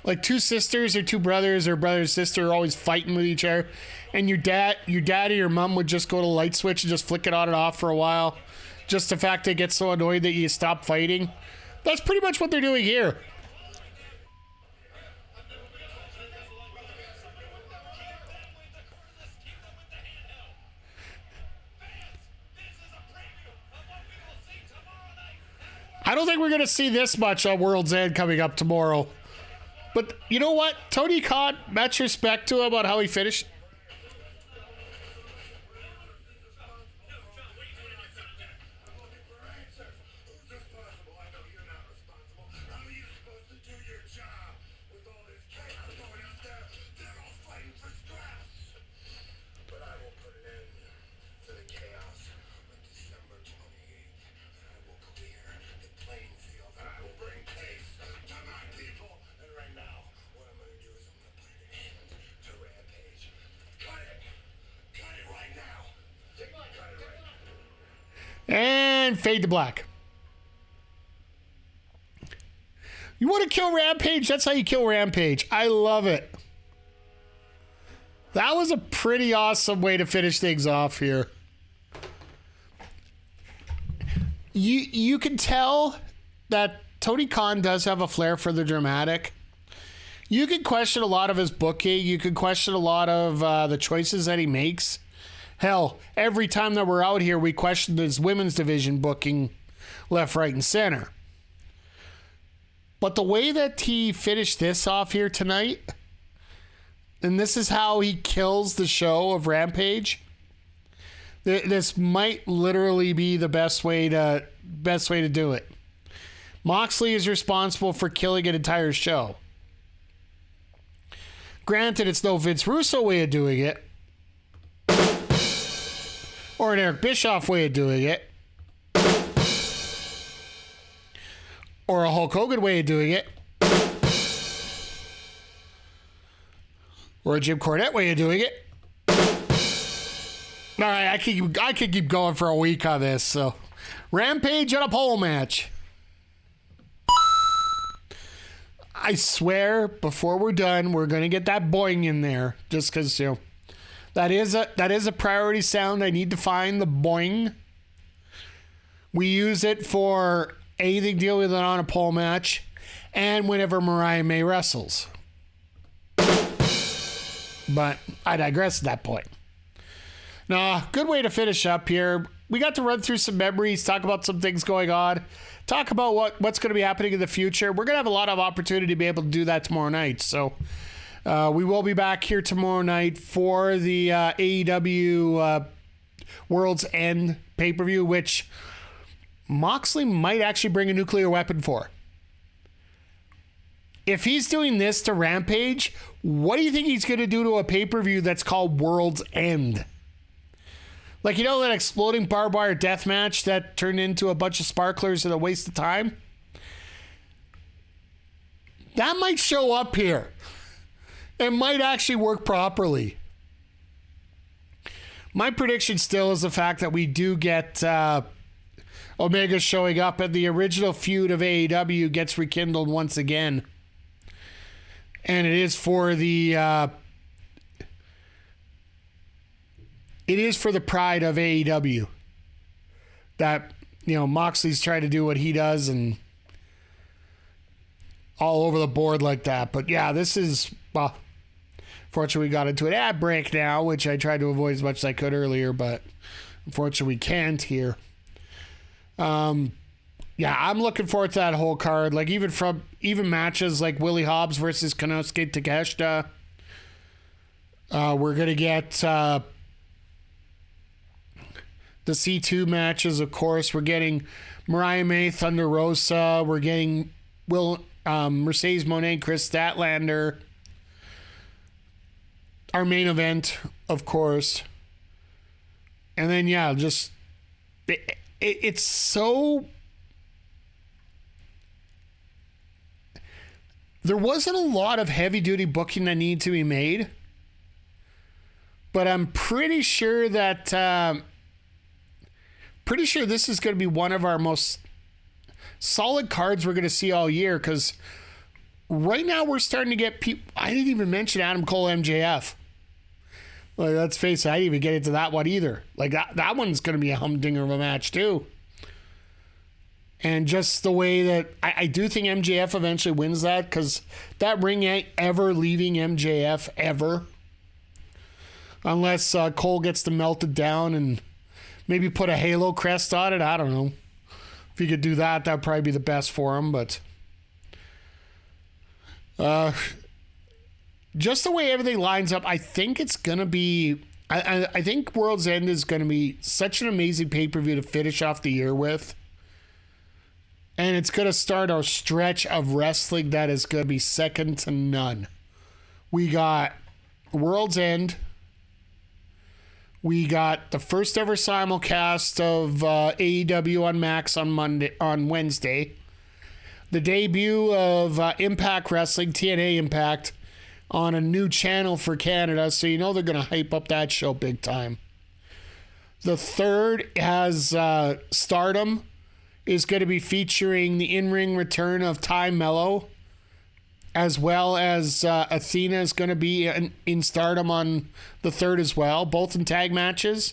like two sisters or two brothers or brother and sister are always fighting with each other, and your dad or your mom would just go to the light switch and just flick it on and off for a while. Just the fact they get so annoyed that you stop fighting. That's pretty much what they're doing here. I don't think we're going to see this much on World's End coming up tomorrow. But you know what? Tony Khan, much respect to him on how he finished. And fade to black. You want to kill Rampage? That's how you kill Rampage. I love it. That was a pretty awesome way to finish things off here. You can tell that Tony Khan does have a flair for the dramatic. You can question a lot of his booking. You can question a lot of the choices that he makes. Hell, every time that we're out here, we question his women's division booking left, right, and center. But the way that he finished this off here tonight, and this is how he kills the show of Rampage, this might literally be the best way to do it. Moxley is responsible for killing an entire show. Granted, it's no Vince Russo way of doing it, or an Eric Bischoff way of doing it, or a Hulk Hogan way of doing it, or a Jim Cornette way of doing it. All right, I could keep going for a week on this. So, Rampage and a pole match. I swear, before we're done, we're gonna get that boing in there, just because that is a priority sound. I need to find the boing. We use it for anything dealing with it on a pole match, and whenever Mariah May wrestles. But I digress at that point. Now, good way to finish up here. We got to run through some memories, talk about some things going on, talk about what's going to be happening in the future. We're going to have a lot of opportunity to be able to do that tomorrow night. So we will be back here tomorrow night for the AEW World's End pay-per-view, which Moxley might actually bring a nuclear weapon for. If he's doing this to Rampage, what do you think he's going to do to a pay-per-view that's called World's End? Like, that exploding barbed wire death match that turned into a bunch of sparklers and a waste of time? That might show up here. It might actually work properly. My prediction still is the fact that we do get Omega showing up and the original feud of AEW gets rekindled once again. And it is for the pride of AEW that, Moxley's trying to do what he does and all over the board like that. But yeah, this is, fortunately we got into an ad break now, which I tried to avoid as much as I could earlier, but unfortunately we can't here. Yeah, I'm looking forward to that whole card. Like even matches like Willie Hobbs versus Konosuke Takeshita. We're gonna get the C2 matches, of course. We're getting Mariah May, Thunder Rosa. We're getting Mercedes Moné, Chris Statlander. Our main event, of course. And then, yeah, just... It's so... there wasn't a lot of heavy-duty booking that needed to be made. But I'm pretty sure that... pretty sure this is going to be one of our most solid cards we're going to see all year, because right now we're starting to get people... I didn't even mention Adam Cole MJF. Like, let's face it, I didn't even get into that one either. Like, that one's going to be a humdinger of a match, too. And just the way that... I do think MJF eventually wins that, because that ring ain't ever leaving MJF, ever. Unless Cole gets to melt it down and maybe put a Halo crest on it. I don't know. If he could do that, that'd probably be the best for him, but... just the way everything lines up, I think it's going to be... I think World's End is going to be such an amazing pay-per-view to finish off the year with. And it's going to start our stretch of wrestling that is going to be second to none. We got World's End. We got the first ever simulcast of AEW on Max on Wednesday. The debut of Impact Wrestling, TNA Impact, on a new channel for Canada, so you know they're going to hype up that show big time. The third has Stardom, is going to be featuring the in-ring return of Ty Mello, as well as Athena is going to be in Stardom on the third as well, both in tag matches.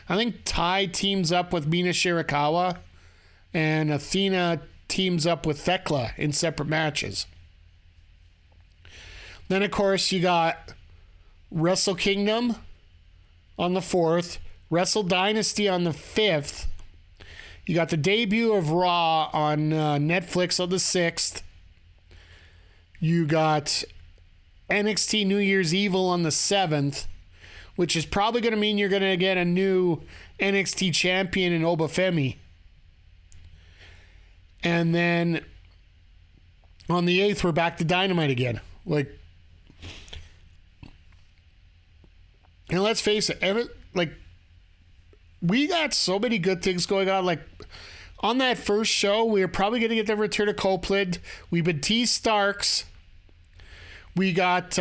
I think Ty teams up with Mina Shirakawa, and Athena teams up with Thekla in separate matches. Then, of course, you got Wrestle Kingdom on the 4th, Wrestle Dynasty on the 5th. You got the debut of Raw on Netflix on the 6th. You got NXT New Year's Evil on the 7th, which is probably going to mean you're going to get a new NXT champion in Obafemi. And then on the 8th, we're back to Dynamite again. Like, and let's face it, we got so many good things going on. Like, on that first show, we are probably going to get the return of Copeland. We've been teased Starks. We got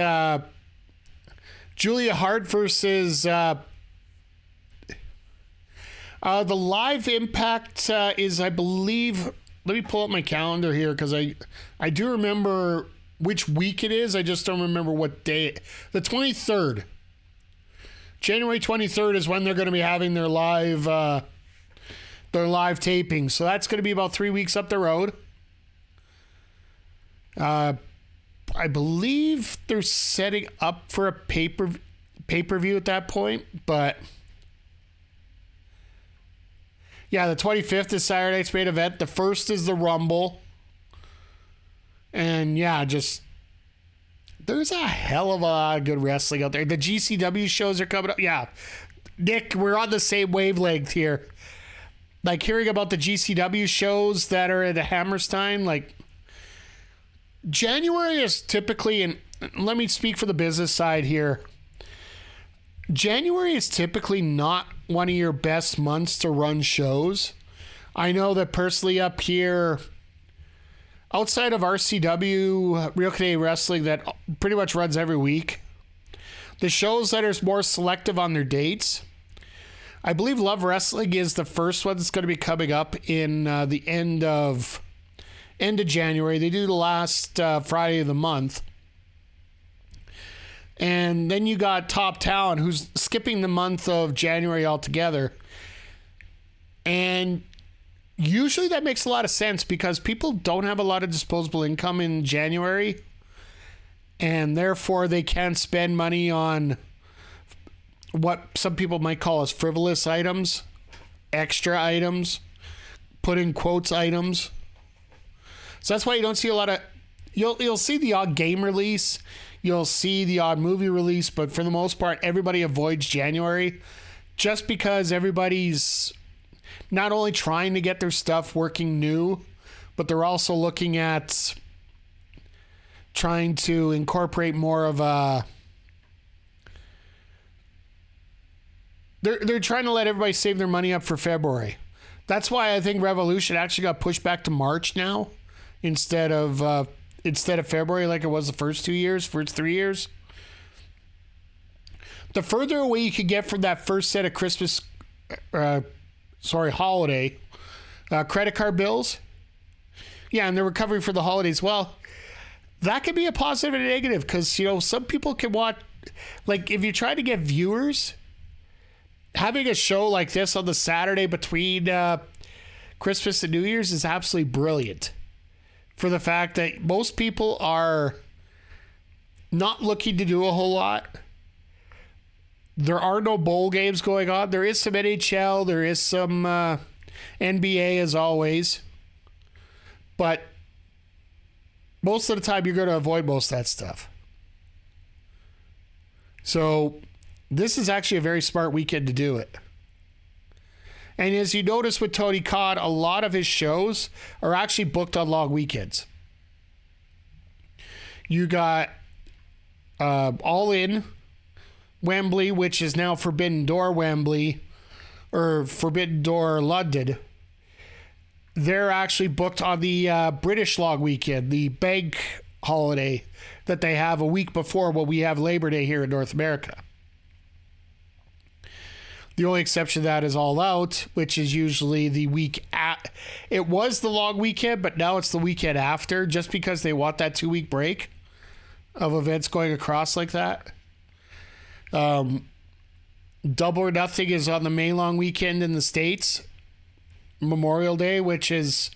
Julia Hart versus the live Impact is, I believe... Let me pull up my calendar here, because I do remember which week it is. I just don't remember what day. The 23rd. January 23rd is when they're going to be having their live taping. So that's going to be about 3 weeks up the road. I believe they're setting up for a pay-per-view at that point, but yeah, the 25th is Saturday night's main event. The 1st is the Rumble. And yeah, just there's a hell of a lot of good wrestling out there. The GCW shows are coming up. Yeah, Nick, we're on the same wavelength here. Like, hearing about the GCW shows that are at Hammerstein, like, January is typically, and let me speak for the business side here, January is typically not one of your best months to run shows. I know that personally up here, outside of RCW, Real Canadian Wrestling, that pretty much runs every week, the shows that are more selective on their dates, I believe Love Wrestling is the first one that's going to be coming up in the end of January. They do the last Friday of the month. And then you got Top Talent, who's skipping the month of January altogether. And usually that makes a lot of sense, because people don't have a lot of disposable income in January. And therefore they can spend money on what some people might call as frivolous items, extra items, put in quotes items. So that's why you don't see a lot of... You'll see the odd game release. You'll see the odd movie release. But for the most part, everybody avoids January just because everybody's not only trying to get their stuff working new, but they're also looking at trying to incorporate more of a... They're trying to let everybody save their money up for February. That's why I think Revolution actually got pushed back to March now, instead of instead of February like it was the first 3 years. The further away you could get from that first set of holiday credit card bills, yeah, and they're recovering for the holidays. Well, that could be a positive and a negative because, you know, some people can watch, like if you try to get viewers, having a show like this on the Saturday between Christmas and New Year's is absolutely brilliant for the fact that most people are not looking to do a whole lot. There are no bowl games going on. There is some NHL. There is some NBA as always. But most of the time you're going to avoid most of that stuff. So this is actually a very smart weekend to do it. And as you notice with Tony Khan, a lot of his shows are actually booked on long weekends. You got All In Wembley, which is now Forbidden Door Wembley, or Forbidden Door London. They're actually booked on the British long weekend, the bank holiday that they have a week before what we have Labor Day here in North America. The only exception to that is All Out, which is usually the week it was the long weekend, but now it's the weekend after, just because they want that 2-week break of events going across like that. Double or Nothing is on the May long weekend in the States. Memorial Day, which is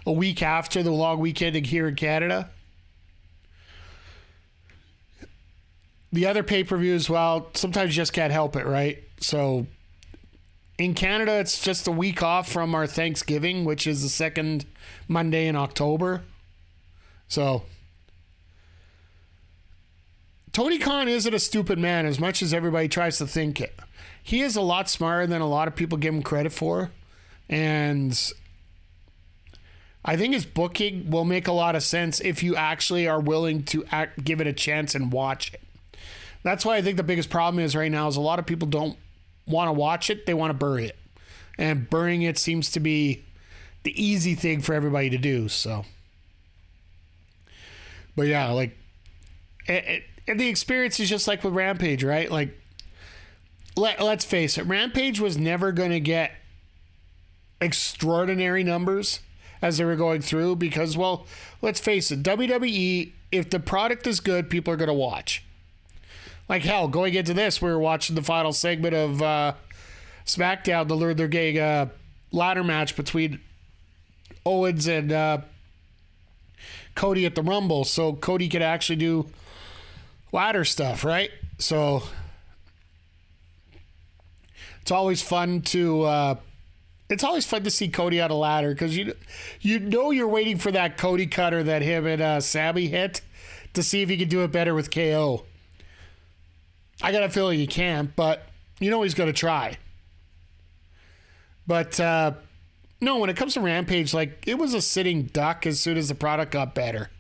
a week after the long weekend here in Canada. The other pay-per-views, well, sometimes you just can't help it, right? So in Canada, it's just a week off from our Thanksgiving, which is the second Monday in October. So Tony Khan isn't a stupid man as much as everybody tries to think it. He is a lot smarter than a lot of people give him credit for. And I think his booking will make a lot of sense if you actually are willing to give it a chance and watch it. That's why I think the biggest problem is right now is a lot of people don't want to watch it. They want to bury it. And burying it seems to be the easy thing for everybody to do. So, but yeah, like, and the experience is just like with Rampage, right? Like, let's face it, Rampage was never going to get extraordinary numbers as they were going through because, well, let's face it, WWE, if the product is good, people are going to watch. Like, hell, going into this, we were watching the final segment of SmackDown to learn they're getting a ladder match between Owens and Cody at the Rumble, so Cody could actually do ladder stuff, right? So it's always fun to see Cody on a ladder because you know you're waiting for that Cody cutter that him and Sammy hit to see if he can do it better with KO. I got a feeling he can't, but you know he's going to try. But no, when it comes to Rampage, like, it was a sitting duck as soon as the product got better.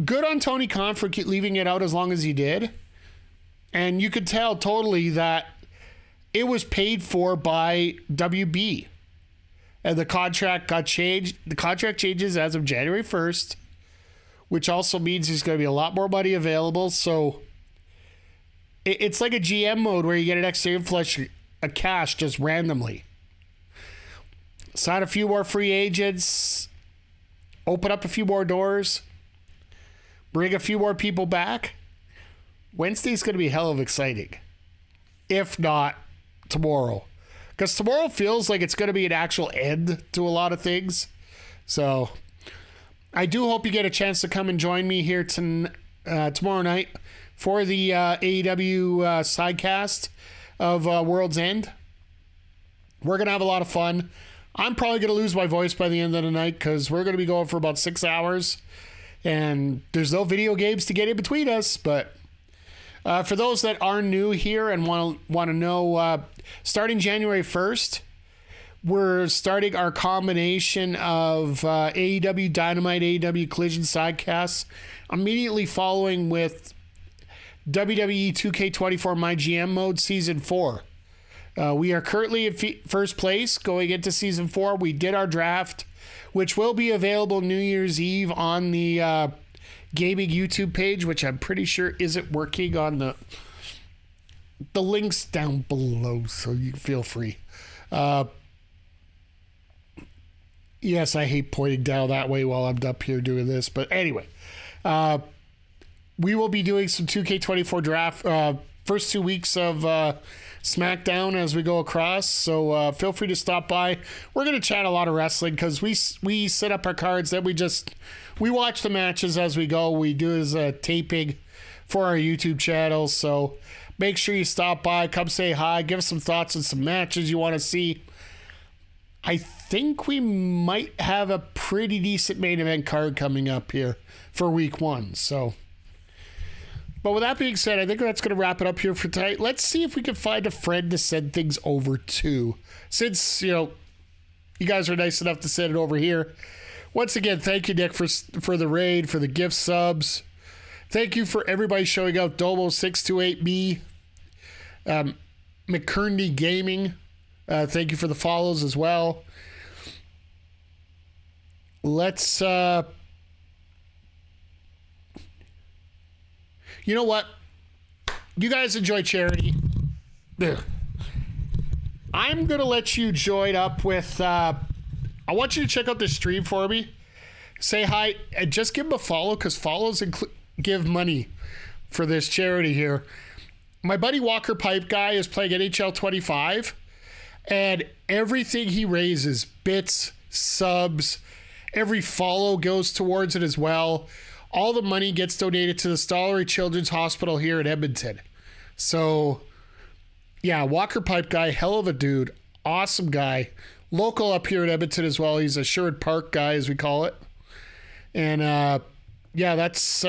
Good on Tony Khan for leaving it out as long as he did. And you could tell totally that it was paid for by WB. And the contract got changed. The contract changes as of January 1st, which also means there's going to be a lot more money available. So it's like a GM mode where you get an extra influx of cash just randomly. Sign a few more free agents. Open up a few more doors. Bring a few more people back. Wednesday's going to be hell of exciting. If not tomorrow. Because tomorrow feels like it's going to be an actual end to a lot of things. So I do hope you get a chance to come and join me here tomorrow night for the AEW Sidecast of World's End. We're going to have a lot of fun. I'm probably going to lose my voice by the end of the night because we're going to be going for about 6 hours. And there's no video games to get in between us. But for those that are new here and want to know, starting January 1st, we're starting our combination of AEW Dynamite, AEW Collision Sidecasts, immediately following with WWE 2K24 My GM Mode Season 4. We are currently in first place going into season 4. We did our draft, which will be available New Year's Eve on the gaming YouTube page, which I'm pretty sure isn't working on the links down below, so you feel free. Yes, I hate pointing down that way while I'm up here doing this, but anyway, we will be doing some 2K24 draft first 2 weeks of SmackDown as we go across, so feel free to stop by. We're going to chat a lot of wrestling because we set up our cards, then we watch the matches as we go. We do as a taping for our YouTube channel, so make sure you stop by, come say hi, give us some thoughts on some matches you want to see. I think we might have a pretty decent main event card coming up here for week 1, so... But with that being said, I think that's going to wrap it up here for tonight. Let's see if we can find a friend to send things over to. Since, you guys are nice enough to send it over here. Once again, thank you, Nick, for the raid, for the gift subs. Thank you for everybody showing up. Domo628B, McKerney Gaming. Thank you for the follows as well. Let's... You know what? You guys enjoy charity. Ugh. I'm going to let you join up with... I want you to check out this stream for me. Say hi and just give them a follow because follows give money for this charity here. My buddy Walker Pipe Guy is playing NHL 25 and everything he raises, bits, subs, every follow goes towards it as well. All the money gets donated to the Stollery Children's Hospital here in Edmonton. So, yeah, Walker Pipe Guy, hell of a dude. Awesome guy. Local up here in Edmonton as well. He's a Sherwood Park guy, as we call it. And, yeah, that's